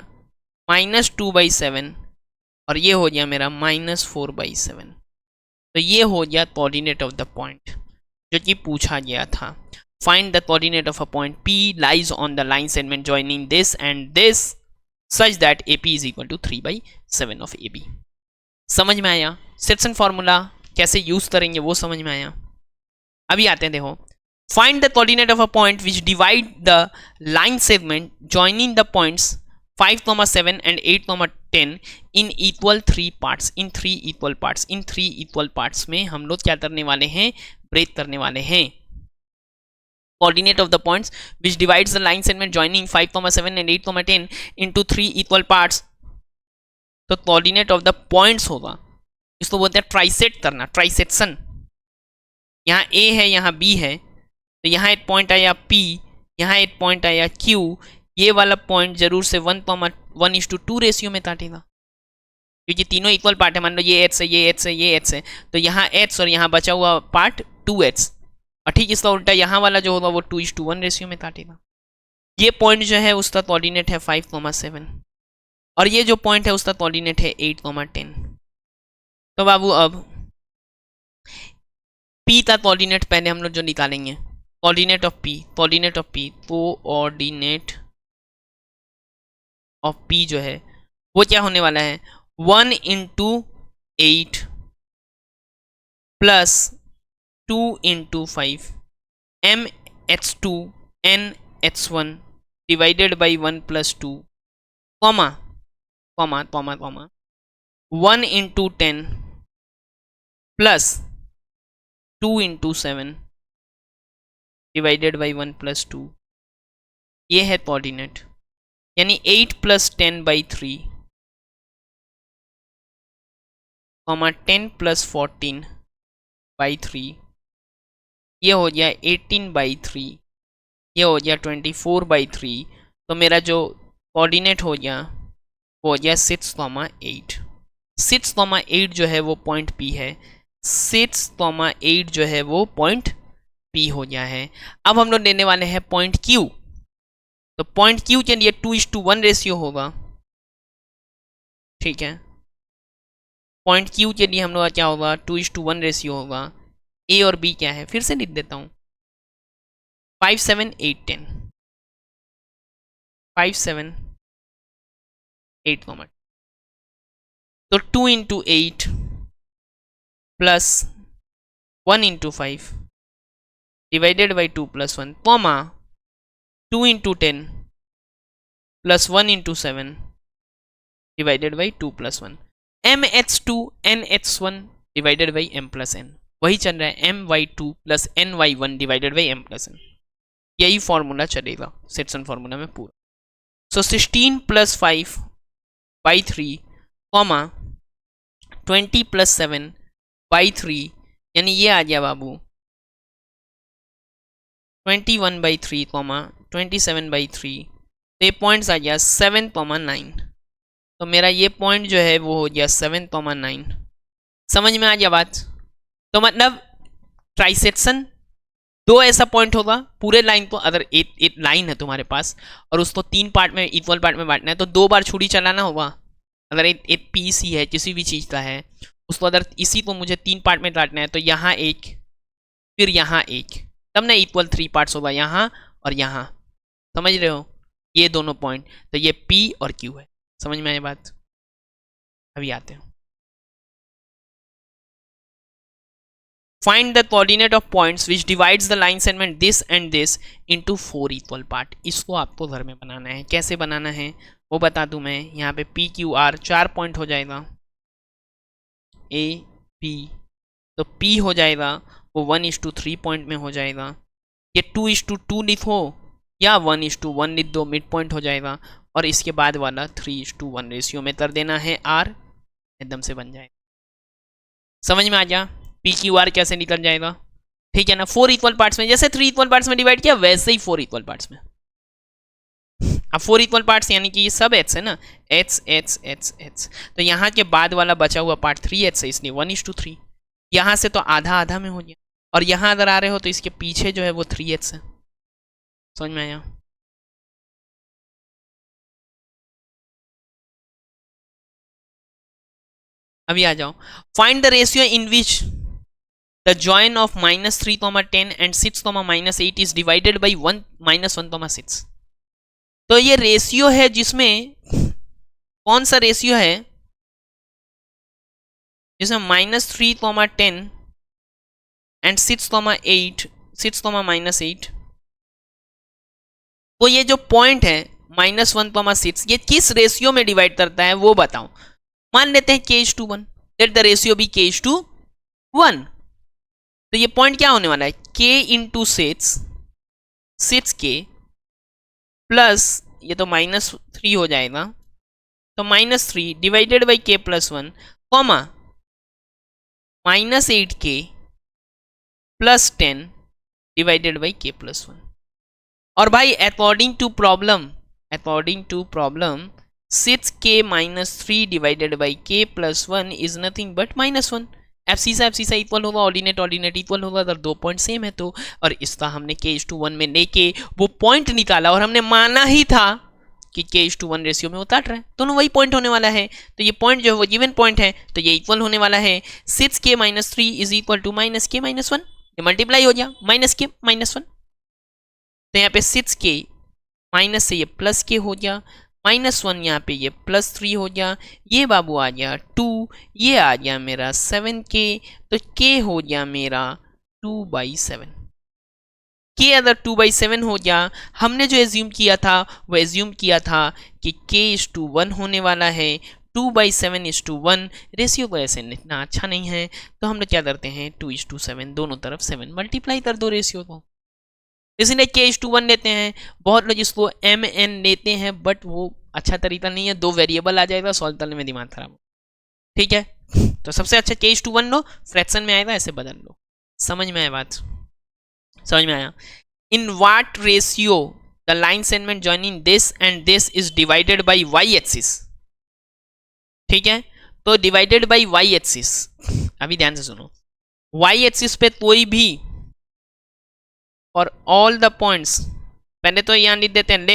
-2/7 और ये हो गया मेरा -4/7। तो ये हो गया कोऑर्डिनेट ऑफ द पॉइंट जो कि पूछा गया था। Find the coordinate of a point P lies on the line segment joining this and this such that AP is equal to 3/7 of AB। समझ में आया, सेक्शन फॉर्मूला कैसे यूज करेंगे वो समझ में आया। अभी आते हैं, देखो, find the coordinate of a point which divide the line segment joining the points 5, 7 and 8, 10 in equal 3 parts, in 3 equal parts, in 3 equal parts में हम लोग क्या करने वाले हैं, ब्रेक करने वाले हैं। Coordinate of the points which divides the line segment joining 5, 7 and 8, 10 into 3 equal parts, तो कोऑर्डिनेट ऑफ द पॉइंट्स होगा, इसको बोलते हैं ट्राइसेट करना, ट्राइसेक्शन। यहाँ A है, यहाँ B है, तो यहाँ एक पॉइंट आया P, यहाँ एक पॉइंट आया Q, ये वाला पॉइंट जरूर से 1:1:2 रेशियो में काटेगा, क्योंकि तीनों इक्वल पार्ट है। मान लो ये h है, ये h है, ये h है, तो यहाँ h और यहाँ बचा हुआ पार्ट 2h, और ठीक इसका उल्टा यहाँ वाला जो होगा वो 2:1 रेशियो में काटेगा। ये पॉइंट जो है उसका कोऑर्डिनेट है 5, 7 और ये जो पॉइंट है उसका कोऑर्डिनेट है 8, 10। तो बाबू अब P का कोऑर्डिनेट पहले हम लोग जो निकालेंगे, coordinate of P, coordinate of P, coordinate of P जो है वो क्या होने वाला है, 1 × 8 plus 2 × 5 mh2 nh1 divided by 1 + 2, comma 1 × 10 plus 2 × 7 divided by 1 + 2, ये है कोऑर्डिनेट, यानी 8 + 10/3, 10 + 14/3, ये हो गया 18/3 ये हो गया 24/3, तो मेरा जो कोऑर्डिनेट हो गया वो हो गया 6,8। 6,8 जो है वो पॉइंट P है, 6,8 जो है वो पॉइंट P हो गया है। अब हम लोग लेने वाले हैं पॉइंट Q। तो पॉइंट Q के लिए 2:1 रेशियो होगा, ठीक है। पॉइंट Q के लिए हम लोग का क्या होगा, 2:1 रेशियो होगा। A और B क्या है, फिर से लिख देता हूँ, 5, 7, 8, 10, 5, 7, 8, तो 2 into 8 plus 1 into 5 divided by 2 plus 1, comma 2 into 10 plus 1 into 7 divided by 2 plus 1, mh2 nh1 divided by m plus n। वही चल रहा है my2 plus ny1 divided by m plus n। यही फॉर्मूला चलेगा सेटसन फॉर्मूला में पूरा। सो 16 plus 5 by 3 comma 20 plus 7 by 3, यानी ये आ गया बाबू 21/3 कॉमा 27/3। तो ये पॉइंट्स आ गया 7,9। तो मेरा ये पॉइंट जो है वो हो गया 7,9। समझ में आ गया बात। तो मतलब ट्राइसेक्शन दो ऐसा पॉइंट होगा पूरे लाइन को, अगर एक लाइन है तुम्हारे पास और उसको 3 पार्ट में इक्वल पार्ट में बांटना है तो 2 बार छुरी चलाना होगा। अगर एक पीस ही है किसी भी चीज़ का है, उसको अगर इसी को मुझे 3 पार्ट में काटना है तो यहाँ एक फिर यहाँ एक, तब ना इक्वल 3 पार्ट्स होगा, यहाँ और यहाँ। समझ रहे हो ये दोनों पॉइंट, तो ये P और Q है। समझ में आए बात। अभी आते हैं, find the coordinate of points which divides the line segment this and this into 4 equal part. इसको आपको घर में बनाना है, कैसे बनाना है वो बता दूं मैं। यहाँ पे P Q R 4 पॉइंट हो जाएगा, A P, तो P हो जाएगा वो 1:3 पॉइंट में हो जाएगा। ये 2:2 लिखो या 1:1 लिख दो, मिड पॉइंट हो जाएगा। और इसके बाद वाला 3:1 रेशियो में कर देना है R, एकदम से बन जाएगा। समझ में आ गया P Q R कैसे निकल जाएगा, ठीक है ना। 4 इक्वल पार्ट्स में, जैसे 3 इक्वल पार्ट्स में डिवाइड किया वैसे ही 4 इक्वल पार्ट्स में। अब 4 इक्वल पार्ट्स यानी कि ये सब h है ना, h h h h, तो यहाँ के बाद वाला बचा हुआ पार्ट 3h है, इसलिए 1:3। यहाँ से तो आधा आधा में हो गया, और यहाँ अगर आ रहे हो तो इसके पीछे जो है वो 3h है। समझ में आया। अभी आ जाओ, find the ratio in which the join of -3, 10 and 6, -8 is divided by 1, -1, 6। तो ये रेशियो है जिसमें, कौन सा रेशियो है जिसमें -3, 10 एंड 6, 8, 6, -8, वो ये जो पॉइंट है -1, 6, ये किस रेशियो में डिवाइड करता है वो बताओ। मान लेते हैं k:1, let the ratio B k:1। तो ये पॉइंट क्या होने वाला है, k इंटू 6k प्लस ये तो -3 हो जाएगा, तो -3 divided by k plus 1 comma -8k plus 10 divided by k plus 1। और भाई according to problem 6k -3 divided by k plus 1 is nothing but -1। F C equal होगा, ऑर्डिनेट इक्वल होगा अगर 2 पॉइंट सेम है तो। और इसका हमने k:1 में लेके वो पॉइंट निकाला और हमने माना ही था कि k:1 रेशियो में वो काट रहा है, दोनों वही पॉइंट होने वाला है। तो ये पॉइंट जो है वो गिवन पॉइंट है, तो ये इक्वल होने वाला है 6k -3 is equal to -k -1। ये मल्टीप्लाई हो गया -k -1, तो यहाँ पे 6k माइनस से ये प्लस के हो गया, -1 यहाँ पे ये +3 हो गया, ये बाबू आ गया 2, ये आ गया मेरा 7k, तो k हो गया मेरा 2/7। k अगर 2/7 हो गया, हमने जो एज्यूम किया था वो एज्यूम किया था कि k:1 होने वाला है, 2/7:1 रेशियो को ऐसे लिखना अच्छा नहीं है, तो हम लोग क्या करते हैं 2:7, दोनों तरफ 7 मल्टीप्लाई कर दो रेशियो को, इसलिए k:1 लेते हैं। बहुत लोग इसको mn लेते हैं, बट वो अच्छा तरीका नहीं है, 2 वेरिएबल आ जाएगा, सॉल्व करने में दिमाग खराब हो, ठीक है। तो सबसे अच्छा k:1 लो, फ्रैक्शन में आएगा ऐसे बदल लो। समझ में आया बात, समझ में आया। In what ratio the line segment joining this and this is divided by y axis. ठीक है, तो डिवाइडेड बाई वाई एक्सिस, अभी ध्यान से सुनो, वाई एक्सिस पे कोई भी और ऑल द पॉइंट्स, पहले तो यहां लिख देते हैं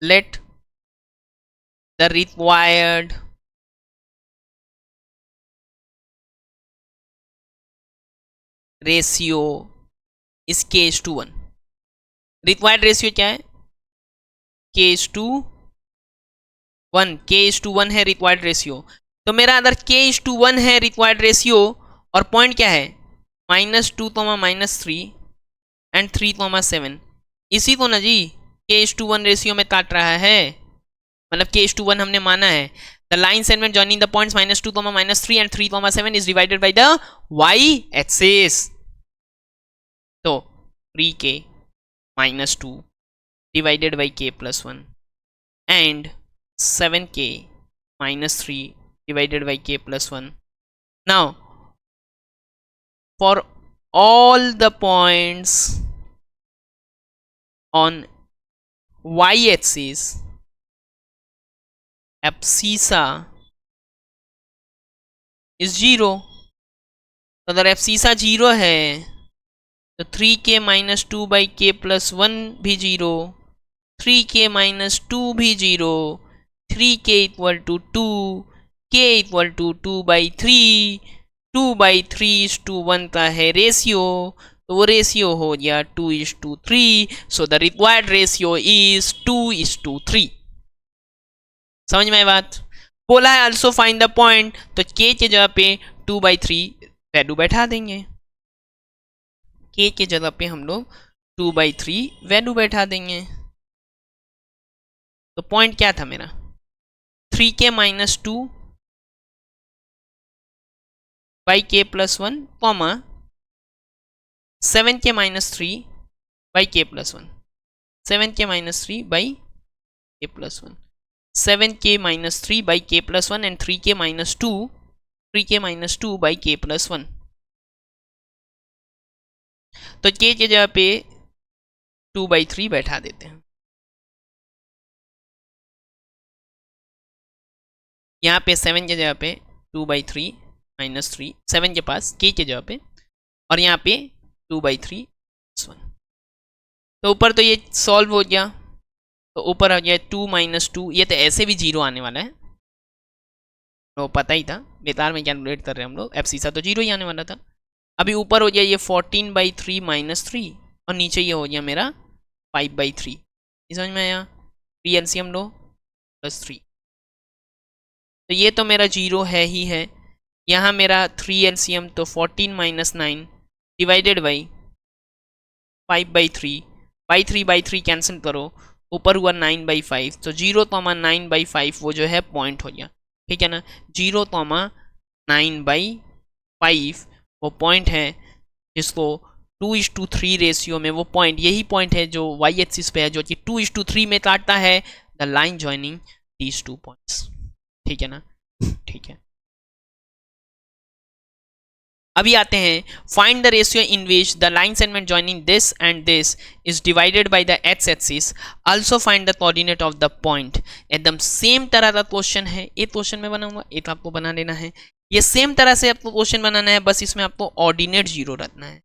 let the required ratio is k:1। Required ratio क्या है? k:1, k:1 है रिक्वायर्ड रेशियो। तो मेरा अगर k:1 है रिक्वायर्ड रेशियो और पॉइंट क्या है -2, -3 एंड 3, 7, इसी को ना जी k:1 रेशियो में काट रहा है, मतलब k:1 हमने माना है। The line segment joining the points -2, -3 and 3, 7 is divided by the y axis. तो 3k -2 divided by k+1 and 7k -3 divided by k+1. Now for all the points on y-axis abscissa is 0। तो अगर abscissa 0 है तो 3k -2 by k+1 भी 0, 3k -2 भी 0, 3k = 2, k = 2/3, 2/3:1 का है ratio, तो वो रेशियो हो गया 2:3। So the required ratio is 2:3। समझ में बात? बोला है ऑल्सो फाइंड द पॉइंट, तो k के जगह पे 2/3 वैल्यू बैठा देंगे, k के जगह पे हम लोग 2/3 वैल्यू बैठा देंगे। तो पॉइंट क्या था मेरा 3k -2 by k+1, 7k -3 by k+1, 7k -3 by k+1, 7k -3 by k+1 and 3k -2 by k+1। तो k के जगह पे 2/3 बैठा देते हैं। यहाँ पे 7 के जगह पे 2/3 -3, 7 के पास k के जगह पे, और यहाँ पे 2/3 -1। तो ऊपर तो ये सॉल्व हो गया, तो ऊपर आ गया 2 -2, ये तो ऐसे भी 0 आने वाला है, तो पता ही था, बेकार में कैलकुलेट कर रहे हैं हम लोग, एब्सिसा तो 0 ही आने वाला था। अभी ऊपर हो गया ये 14/3 -3 और नीचे ये हो गया मेरा 5/3। समझ में आया? 3 LCM लो +3, तो ये तो मेरा 0 है ही है। यहाँ मेरा 3 LCM, तो 14 - 9 डिवाइडेड बाई 5/3, 3/3 कैंसिल करो, ऊपर हुआ 9/5, तो 0, 9/5 वो जो है पॉइंट हो गया। ठीक है ना, 0, 9/5 वो पॉइंट है, जिसको 2:3 रेशियो में वो पॉइंट, यही पॉइंट है जो y एक्सिस पे है, जो कि 2:3 में काटता है the line joining these 2 points. ठीक है ना, ठीक है। अभी आते हैं find the ratio in which the line segment joining this and this is divided by the x axis, also find the coordinate of the point. एकदम सेम तरह का क्वेश्चन है, एक क्वेश्चन में बनाऊंगा, एक आपको बना लेना है। ये सेम तरह से आपको क्वेश्चन बनाना है, बस इसमें आपको ऑर्डिनेट 0 रखना है,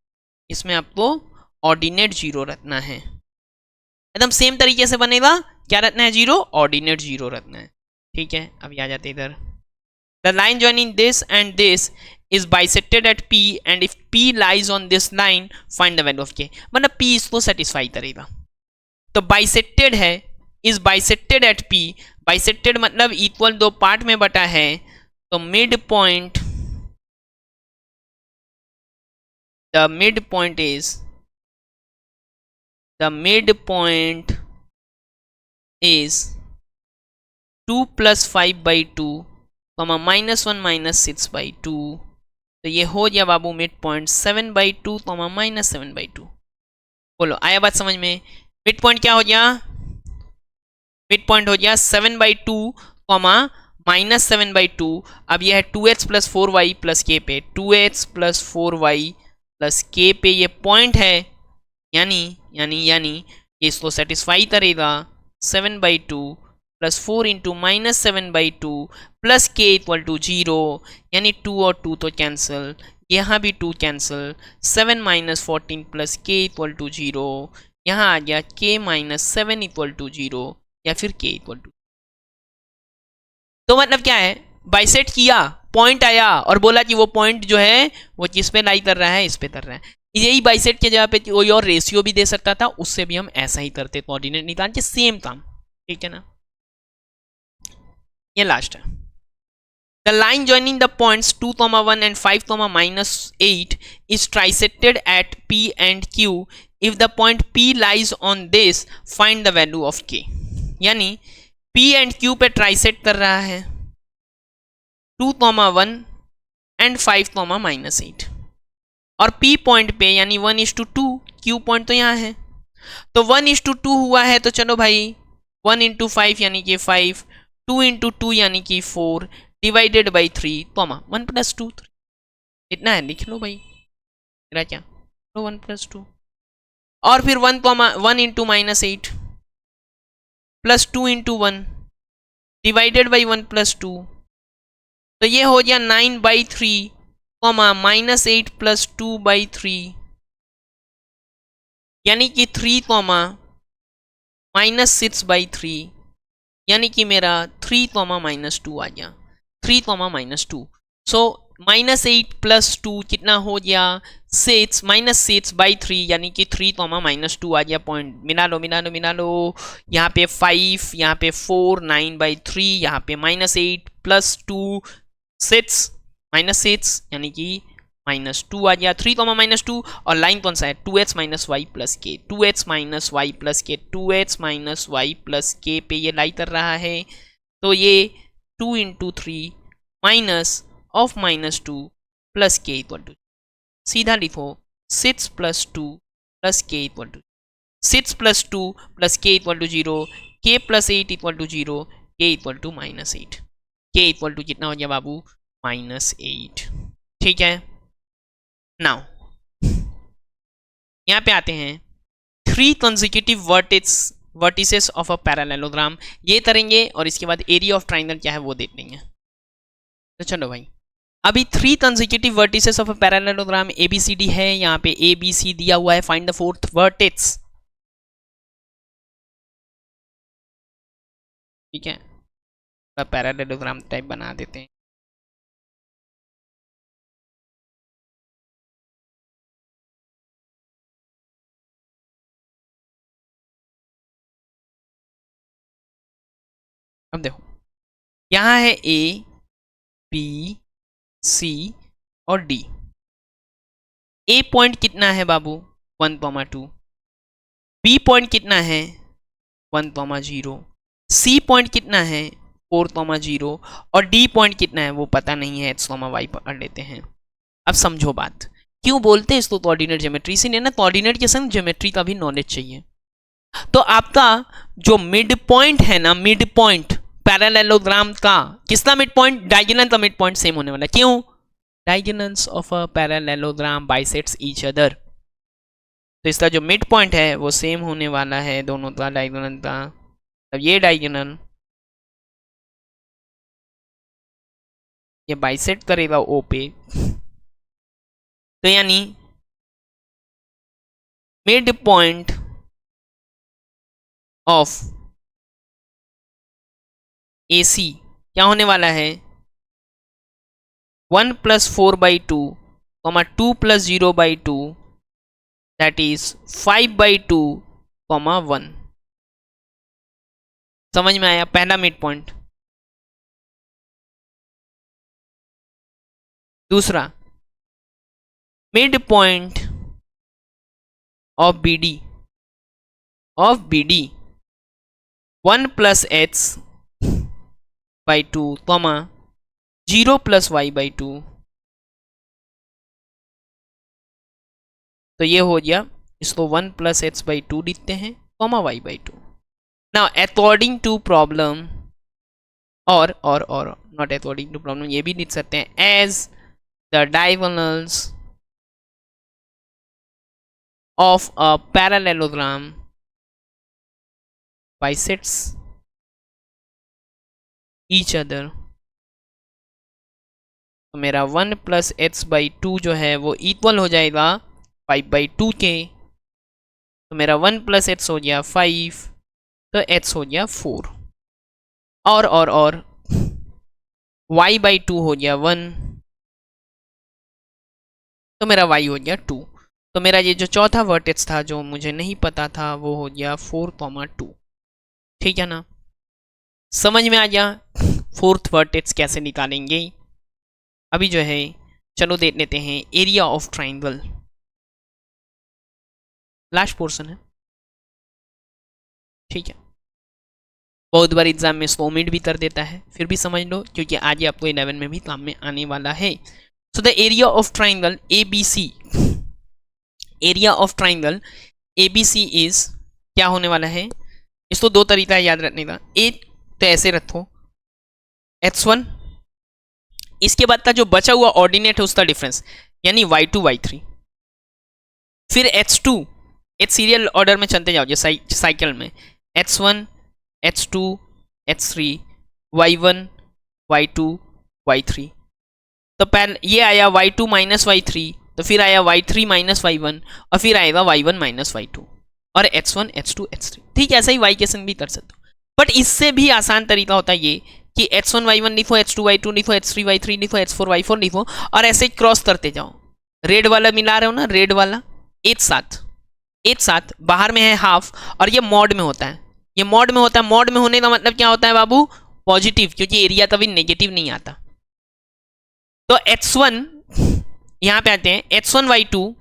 इसमें आपको ऑर्डिनेट 0 रखना है। एकदम सेम तरीके से बनेगा, क्या रखना है 0, ऑर्डिनेट 0 रखना है। ठीक है, अभी आ जाते इधर, the line joining this and this is bisected at P and if P lies on this line find the value of K। मतलब P इसको सेटिस्फाई करेगा। तो bisected है, is bisected at P, bisected मतलब इक्वल 2 पार्ट में बटा है, तो mid point, the midpoint is 2 + 5/2, -1 - 6/2, तो ये हो गया बाबू मिड पॉइंट 7/2, -7/2। बोलो आया बात समझ में? मिड पॉइंट क्या हो गया? मिड पॉइंट हो गया 7/2, -7/2। अब यह है 2x + 4y + k पे, 2x + 4y प्लस के पे ये पॉइंट है, यानी यानी यानी ये इसको सेटिस्फाई करेगा 7/2 प्लस 4 इंटू -7/2 प्लस के इक्वल टू 0, यानी 2 और 2 तो कैंसिल, यहाँ भी 2 कैंसिल, 7 - 14 प्लस के इक्वल टू 0, यहाँ आ गया k - 7 इक्वल टू 0 या फिर k इक्वल टू। तो मतलब क्या है, बाइसेट किया, पॉइंट आया और बोला कि वो पॉइंट जो है वो किस पे लाई कर रहा है, इस पे कर रहा है। यही बाइसेट के जगह पे कोई और रेशियो भी दे सकता था, उससे भी हम ऐसा ही करते कोऑर्डिनेट निकाल के, सेम काम, ठीक है ना। ये लास्ट है। The line joining the points 2, 1 and 5, -8 is trisected at P and Q. If the point P lies on this, find the value of K. यानी P and Q पे ट्राइसेट कर रहा है 2, 1 and 5, -8, और P पॉइंट पे यानी 1:2, Q point तो यहाँ है, तो 1:2 हुआ है, तो चलो भाई 1 × 5 यानी कि 5, 2 × 2 यानी कि 4, डिवाइडेड बाई 3, 1 + 2, 3, इतना है, लिख लो भाई, मेरा क्या, तो 1 + 2, और फिर 1 × -8 प्लस 2 × 1 डिवाइडेड बाई 1 + 2, तो ये हो गया 9/3, -8 + 2/3, यानी कि 3, -6/3, यानी कि मेरा 3, -2 आ गया, 3, -2, सो -8 + 2 कितना हो गया 6, -6/3, यानी कि 3, -2 आ गया पॉइंट। मिला लो मिला लो मिला लो, यहाँ पे 5, यहाँ पे 4, 9/3, यहाँ पे -8 + 2 6, -6 यानी कि -2 आ गया, 3, -2, और लाइन कौन सा है 2h - y + k, 2h - y + k, 2h - y + k पे ये लाई कर रहा है, तो ये 2 × 3 -2 + k इक्वल टू, सीधा लिखो 6 + 2 + k equal to 6 + 2 + k equal to 0, k + 8 equal to 0, k equal to -8, k equal to कितना हो गया बाबू -8, ठीक है। नाउ यहाँ पे आते हैं 3 consecutive vertices of a parallelogram, ये करेंगे और इसके बाद एरिया ऑफ ट्राइंगल क्या है वो देख लेंगे। तो चलो भाई, अभी 3 consecutive vertices of a parallelogram ABCD है, यहाँ पे ABC दिया हुआ है, फाइंड द 4th vertex, ठीक है, पैरेललोग्राम टाइप बना देते हैं। अब देखो यहाँ है A, B, C और D। A पॉइंट कितना है बाबू 1, 2, B पॉइंट कितना है 1, 0, C पॉइंट कितना है 4, 0, और D पॉइंट कितना है वो पता नहीं है, x, y पकड़ लेते हैं। अब समझो बात, क्यों बोलते हैं इसको कोऑर्डिनेट ज्योमेट्री, इसीलिए ना कोऑर्डिनेट के संग ज्योमेट्री का भी नॉलेज चाहिए। तो आपका जो मिड पॉइंट है ना, मिड पॉइंट पैरेललोग्राम का, किसका मिड पॉइंट, डायगोनल का मिड पॉइंट सेम होने वाला है, क्यों, diagonals of a parallelogram bisects each other, तो इसका जो मिड पॉइंट है वो सेम होने वाला है दोनों का डायगोनल का। अब ये डायगोनल ये बाइसेक्ट करेगा ओ पे, तो यानी मिड पॉइंट ऑफ AC क्या होने वाला है 1 + 4/2, 2 + 0/2, दैट इज 5/2, 1। समझ में आया पहला मिड पॉइंट। दूसरा mid point of BD 1 + x/2, 0 + y/2, तो ये हो गया, इसको 1 + x/2 लिखते हैं, y/2। Now according to problem, और नॉट अकॉर्डिंग टू प्रॉब्लम, ये भी लिख सकते हैं as the diagonals of a parallelogram bisects each other, तो मेरा 1 प्लस एच बाई टू जो है वो इक्वल हो जाएगा 5/2 के, तो मेरा 1 प्लस एच हो गया 5, तो एच हो गया 4, और y/2 हो गया 1, तो मेरा y हो गया 2। तो मेरा ये जो चौथा वर्टेक्स था जो मुझे नहीं पता था वो हो गया 4,2। ठीक है ना, समझ में आ गया फोर्थ वर्टेक्स कैसे निकालेंगे। अभी जो है चलो देख लेते हैं area of triangle, last portion है। ठीक है, बहुत बार एग्जाम में 100 मिनट भी कर देता है, फिर भी समझ लो क्योंकि आज आपको 11 में भी काम में आने वाला है। So the area of triangle ABC, area of triangle ABC is क्या होने वाला है, इसको दो तरीका है याद रखने का। एक तो ऐसे रखो h1, इसके बाद का जो बचा हुआ ऑर्डिनेट है उसका डिफरेंस यानी y2 y3, फिर h2, एक सीरियल ऑर्डर में चलते जाओ साइकिल में, h1 h2 h3 y1 y2 y3, तो पहले ये आया y2 माइनस y3, तो फिर आया y3 माइनस y1, और फिर आएगा y1 माइनस y2 और h1 h2 h3। ठीक है, ऐसा ही y के संग भी कर सकते हो, बट इससे भी आसान तरीका होता है ये कि h1 y1 लिखो, h2 y2 लिखो, h3 y3 लिखो, h4 y4 लिखो, और ऐसे क्रॉस करते जाओ। रेड वाला मिला रहे हो ना, रेड वाला एक साथ बाहर में है हाफ, और ये मॉड में होता है, ये मॉड में होता है। मॉड में होने का मतलब क्या होता है बाबू, पॉजिटिव, क्योंकि एरिया कभी नेगेटिव नहीं आता। तो h1 यहां पे आते हैं, h1 y2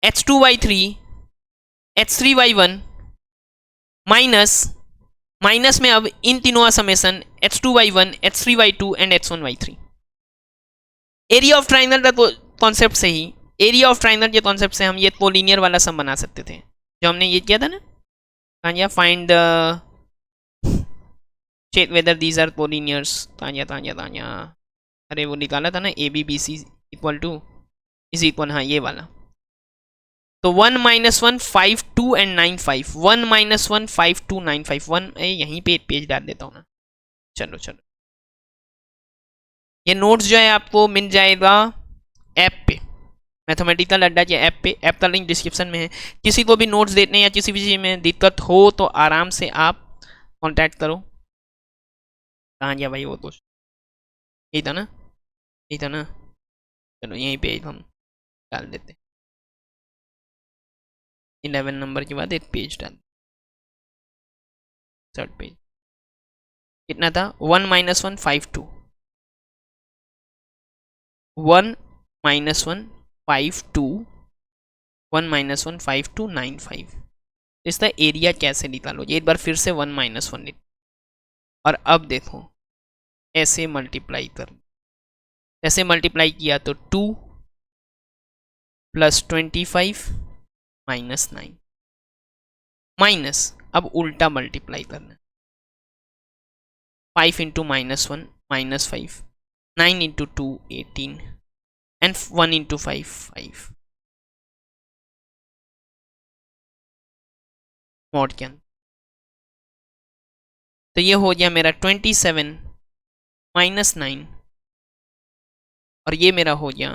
h2 y3 h3 y1 minus में अब इन तीनों का summation h2 y1 h3 y2 and h1 y3। Area of triangle का कॉन्सेप्ट से ही, एरिया ऑफ ट्राइंगल के कॉन्सेप्ट से हम ये कोलिनियर वाला सम बना सकते थे जो हमने ये किया था ना, तांजा find the check whether these are collinears, तांजा अरे वो निकाला था ना ABBC equal to is equal, हाँ ये वाला। तो 1 - 1 5 2 एंड 9 5, 1 - 1 5 2 9 5, 1 यहीं पे एक पेज डाल देता हूँ ना। चलो ये नोट्स जो है आपको मिल जाएगा ऐप पे, मैथमेटिकल अड्डा के ऐप पे, ऐप का लिंक डिस्क्रिप्शन में है। किसी को भी नोट्स देने या किसी भी चीज़ में दिक्कत हो तो आराम से आप कांटेक्ट करो। कहाँ गया भाई वो दोस्त, यही था ना, चलो यहीं पे हम डाल देते, 11 नंबर के बाद एक पेज डाल, थर्ड पेज कितना था, 1 - 1 5 2, 1 - 1 5 2, 1 - 1 5 2 9 5। इसका एरिया कैसे निकालो, एक बार फिर से 1 - 1 लिख, और अब देखो ऐसे मल्टीप्लाई कर, ऐसे मल्टीप्लाई किया तो 2 + 25 - 9 माइनस, अब उल्टा मल्टीप्लाई करना, 5 × -1 -5, 9 × 2 18 एंड 1 × 5 5 मॉड के अंदर। तो ये हो गया मेरा 27 - 9, और ये मेरा हो गया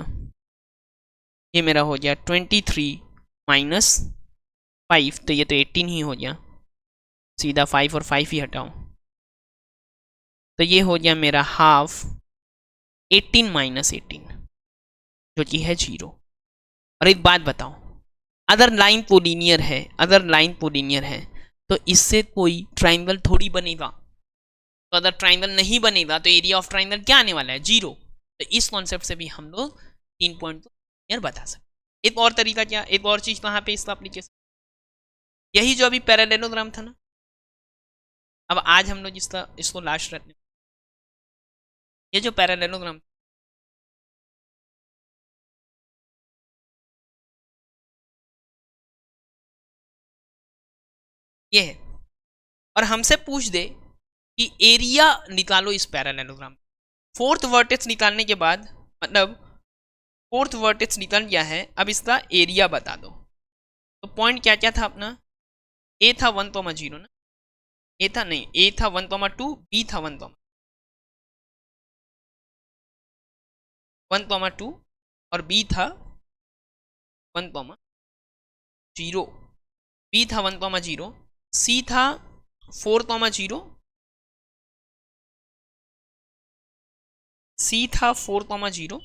23 - 5, तो ये तो 18 ही हो गया, सीधा 5 और 5 ही हटाओ, तो ये हो गया मेरा हाफ 18 - 18 जो कि है 0। और एक बात बताओ, अगर लाइन कोलिनियर है तो इससे कोई ट्राइंगल थोड़ी बनेगा, तो अगर ट्राइंगल नहीं बनेगा तो एरिया ऑफ ट्राइंगल क्या आने वाला है, 0। तो इस कॉन्सेप्ट से भी हम लोग 3 पॉइंट को बता सकते। एक और तरीका क्या, एक और चीज कहाँ पे इसका एप्लीकेशन, यही जो अभी पैरेललोग्राम था ना, अब आज हम लोग इसको लास्ट रखने, ये जो पैरेललोग्राम ये है, और हमसे पूछ दे कि एरिया निकालो इस पैरेललोग्राम, फोर्थ वर्टेक्स निकालने के बाद, मतलब फोर्थ वर्टेक्स निकल गया है, अब इसका एरिया बता दो। तो पॉइंट क्या क्या था अपना, ए था 1,0 ना, ए था नहीं, ए था 1,2, बी था 1,2 और बी था 1,0, बी था 1,0, सी था 4,0, सी था 4,0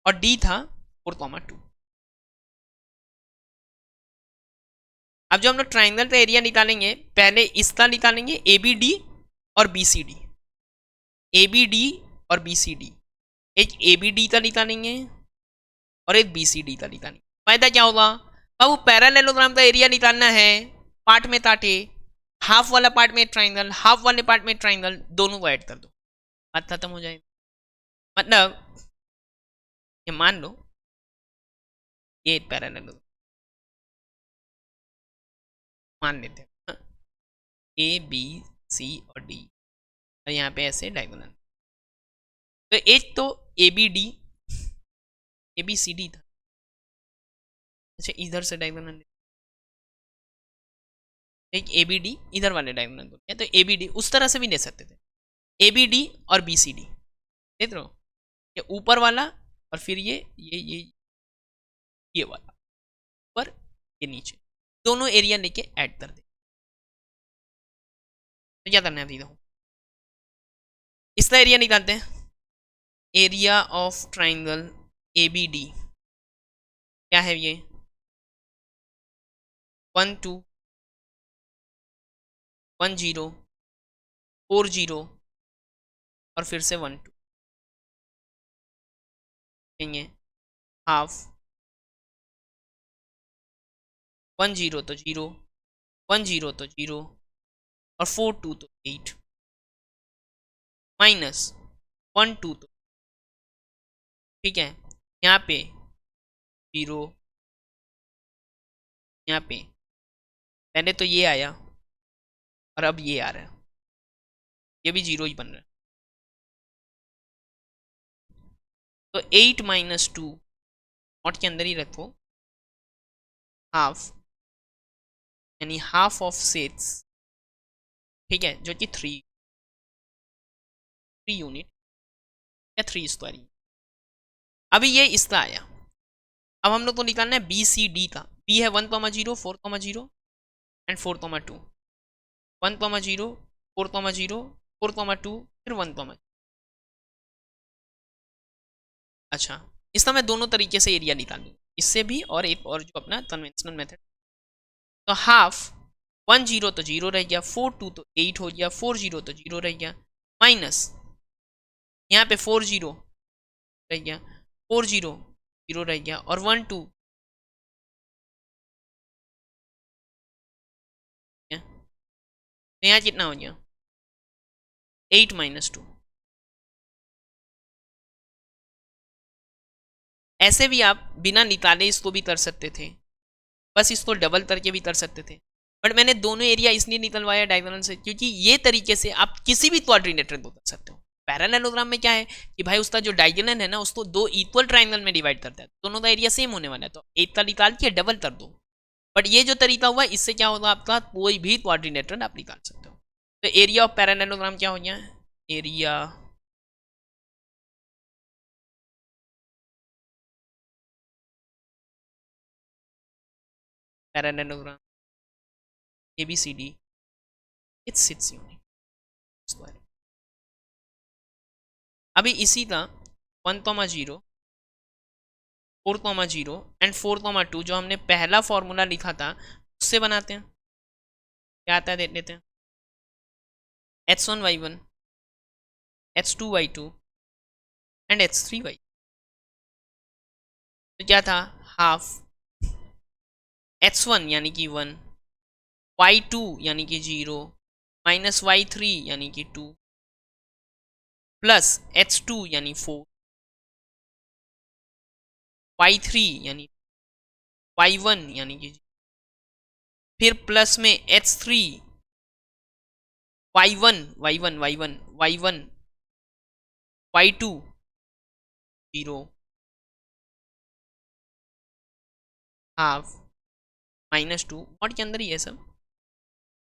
और डी था 4,2। अब जो हम लोग ट्राइंगल का एरिया निकालेंगे, पहले इसका निकालेंगे ए बी डी और B C D, A B D और बी सी डी। एक ए बी डी का निकालेंगे और एक बी सी डी का निकालेंगे। फायदा क्या होगा बाबू, पैरेललोग्राम का एरिया निकालना है, पार्ट में काटे, हाफ वाला पार्ट में ट्राइंगल, हाफ वाले पार्ट में ट्राइंगल, दोनों को ऐड कर दो, बात खत्म हो जाएगी। मतलब ये मान लो ये पैरेललोग्राम मान लेते हैं, ए बी सी और डी, और यहाँ पे ऐसे डायगोनल। तो एक तो A B D, A B C D था, अच्छा इधर से डायगोनल, एक ए बी डी इधर वाले डायगोनल को लिया, तो ए बी डी उस तरह से भी ले सकते थे, ए बी डी और बी सी डी देख रहे हो, ये ऊपर वाला और फिर ये वाला ऊपर, ये नीचे, दोनों एरिया लेके ऐड कर दे। तो क्या करना है अभी, देखो इसका एरिया निकालते हैं, area of triangle A B D क्या है ये 1 2 1 0 4 0 और फिर से 1 2 देंगे, हाफ 1 0 तो 0, 1 0 तो 0 और 4 2 तो 8, माइनस 1 2 तो ठीक है, यहाँ पे 0, यहाँ पे पहले तो ये आया और अब ये आ रहा है, ये भी 0 ही बन रहा है। तो 8 माइनस 2 नॉट के अंदर ही रखो, हाफ यानी हाफ ऑफ 6, ठीक है, जो कि 3 यूनिट या 3 स्क्वायर। अभी ये इसका आया, अब हम लोग को निकालना है बी सी डी का। बी है 1,0 4,0 एंड 4,2, 1,0 4,0 4,2 फिर 1,0। अच्छा इसका मैं दोनों तरीके से एरिया निकाल दूँ, इससे भी और एक और जो अपना कन्वेंशनल मेथड। तो हाफ 1 0 तो 0 रह गया, 4 2 तो 8 हो गया, 4 0 तो 0 रह गया, माइनस यहाँ पे 4 0 रह गया, 4 0 0 रह गया और 1 2 तो यहाँ कितना हो गया 8 माइनस 2। ऐसे भी आप बिना निकाले इसको भी कर सकते थे, बस इसको डबल करके भी कर सकते थे, बट मैंने दोनों एरिया इसलिए निकलवाया डायगोनल से क्योंकि ये तरीके से आप किसी भी क्वाड्रिलेटरल को कर सकते हो। पैरेललोग्राम में क्या है कि भाई उसका जो डायगोनल है ना उसको दो इक्वल ट्राइंगल में डिवाइड करता है, दोनों का एरिया सेम होने वाला है, तो एक का निकाल के डबल कर दो। बट ये जो तरीका हुआ इससे क्या होगा, आपका कोई भी क्वाड्रिलेटरल आप निकाल सकते हो। तो एरिया ऑफ पैरेललोग्राम क्या हो गया, area parallelogram ABCD it's 6 unit square. अभी इसी का 1,0 4,0 एंड 4,2 जो हमने पहला फॉर्मूला लिखा था उससे बनाते हैं, क्या आता है देख लेते हैं, x1 y1 x2 y2 and x3 y। तो क्या था हाफ x1 यानी कि 1, y2 यानी कि 0 माइनस y3 यानी कि 2 प्लस x2 यानी 4, y3 यानी y1 यानी कि फिर प्लस में h3 y1 y1 y1 y1 y2 0 half -2 mod के अंदर ही है सब,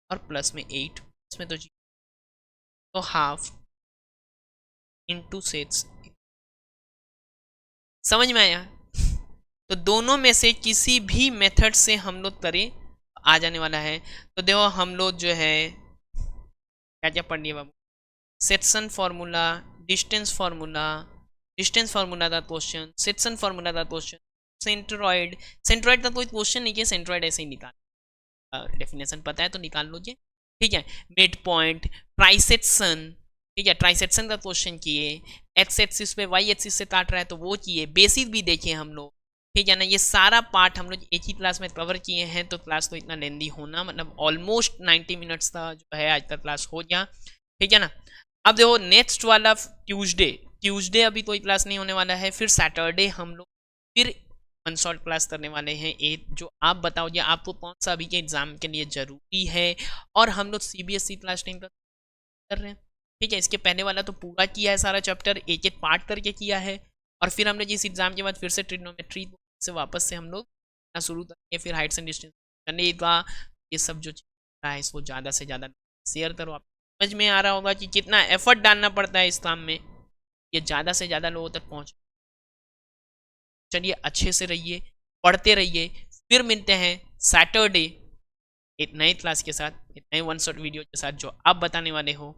और प्लस में 8, इसमें तो तो हाफ इंटू सेट्स। समझ में आया? तो दोनों में से किसी भी मेथड से हम लोग करें आ जाने वाला है। तो देखो हम लोग जो है क्या क्या पढ़ लिए बाबू, सेक्शन फार्मूला, डिस्टेंस फार्मूला था क्वेश्चन, सेक्शन फार्मूला था क्वेश्चन, सेंट्रॉइड, सेंट्रॉइड का कोई क्वेश्चन नहीं किया, सेंट्रॉइड ऐसे ही निकाल, डेफिनेशन पता है तो निकाल लो जी, ठीक है। मिड पॉइंट, ट्राइसेक्शन, ठीक है, ट्राइसेक्शन का क्वेश्चन किए, एक्स एक्सिस पे वाई एक्सिस से काट रहा है तो वो किए, बेसिक भी देखे हम लोग, ठीक है ना। ये सारा पार्ट हम लोग एक ही क्लास में कवर किए हैं, तो क्लास तो इतना लेंदी होना, मतलब ऑलमोस्ट 90 मिनट्स का जो है आज का क्लास हो गया, ठीक है ना। अब देखो नेक्स्ट वाला ट्यूसडे अभी कोई क्लास नहीं होने वाला है, फिर सैटरडे हम लोग फिर वन शॉट क्लास करने वाले हैं। एक जो आप बताओ ये आपको कौन सा अभी के एग्जाम के लिए जरूरी है, और हम लोग सीबीएसई क्लास 10 का कर रहे हैं, ठीक है। इसके पहले वाला तो पूरा किया है, सारा चैप्टर एक एक पार्ट करके किया है, और फिर हमने जिस एग्जाम के बाद फिर से ट्रिग्नोमेट्री से वापस से हम लोग शुरू करेंगे, फिर हाइट्स एंड डिस्टेंस करने का। ये सब जो चीज़ है इसको ज़्यादा से ज़्यादा शेयर करो, आप समझ में आ रहा होगा कि कितना एफर्ट डालना पड़ता है इस काम में, ये ज़्यादा से ज़्यादा लोगों तक पहुँच। चलिए अच्छे से रहिए, पढ़ते रहिए, फिर मिलते हैं सैटरडे एक नए क्लास के साथ, एक नए वन शॉट वीडियो के साथ जो आप बताने वाले हो।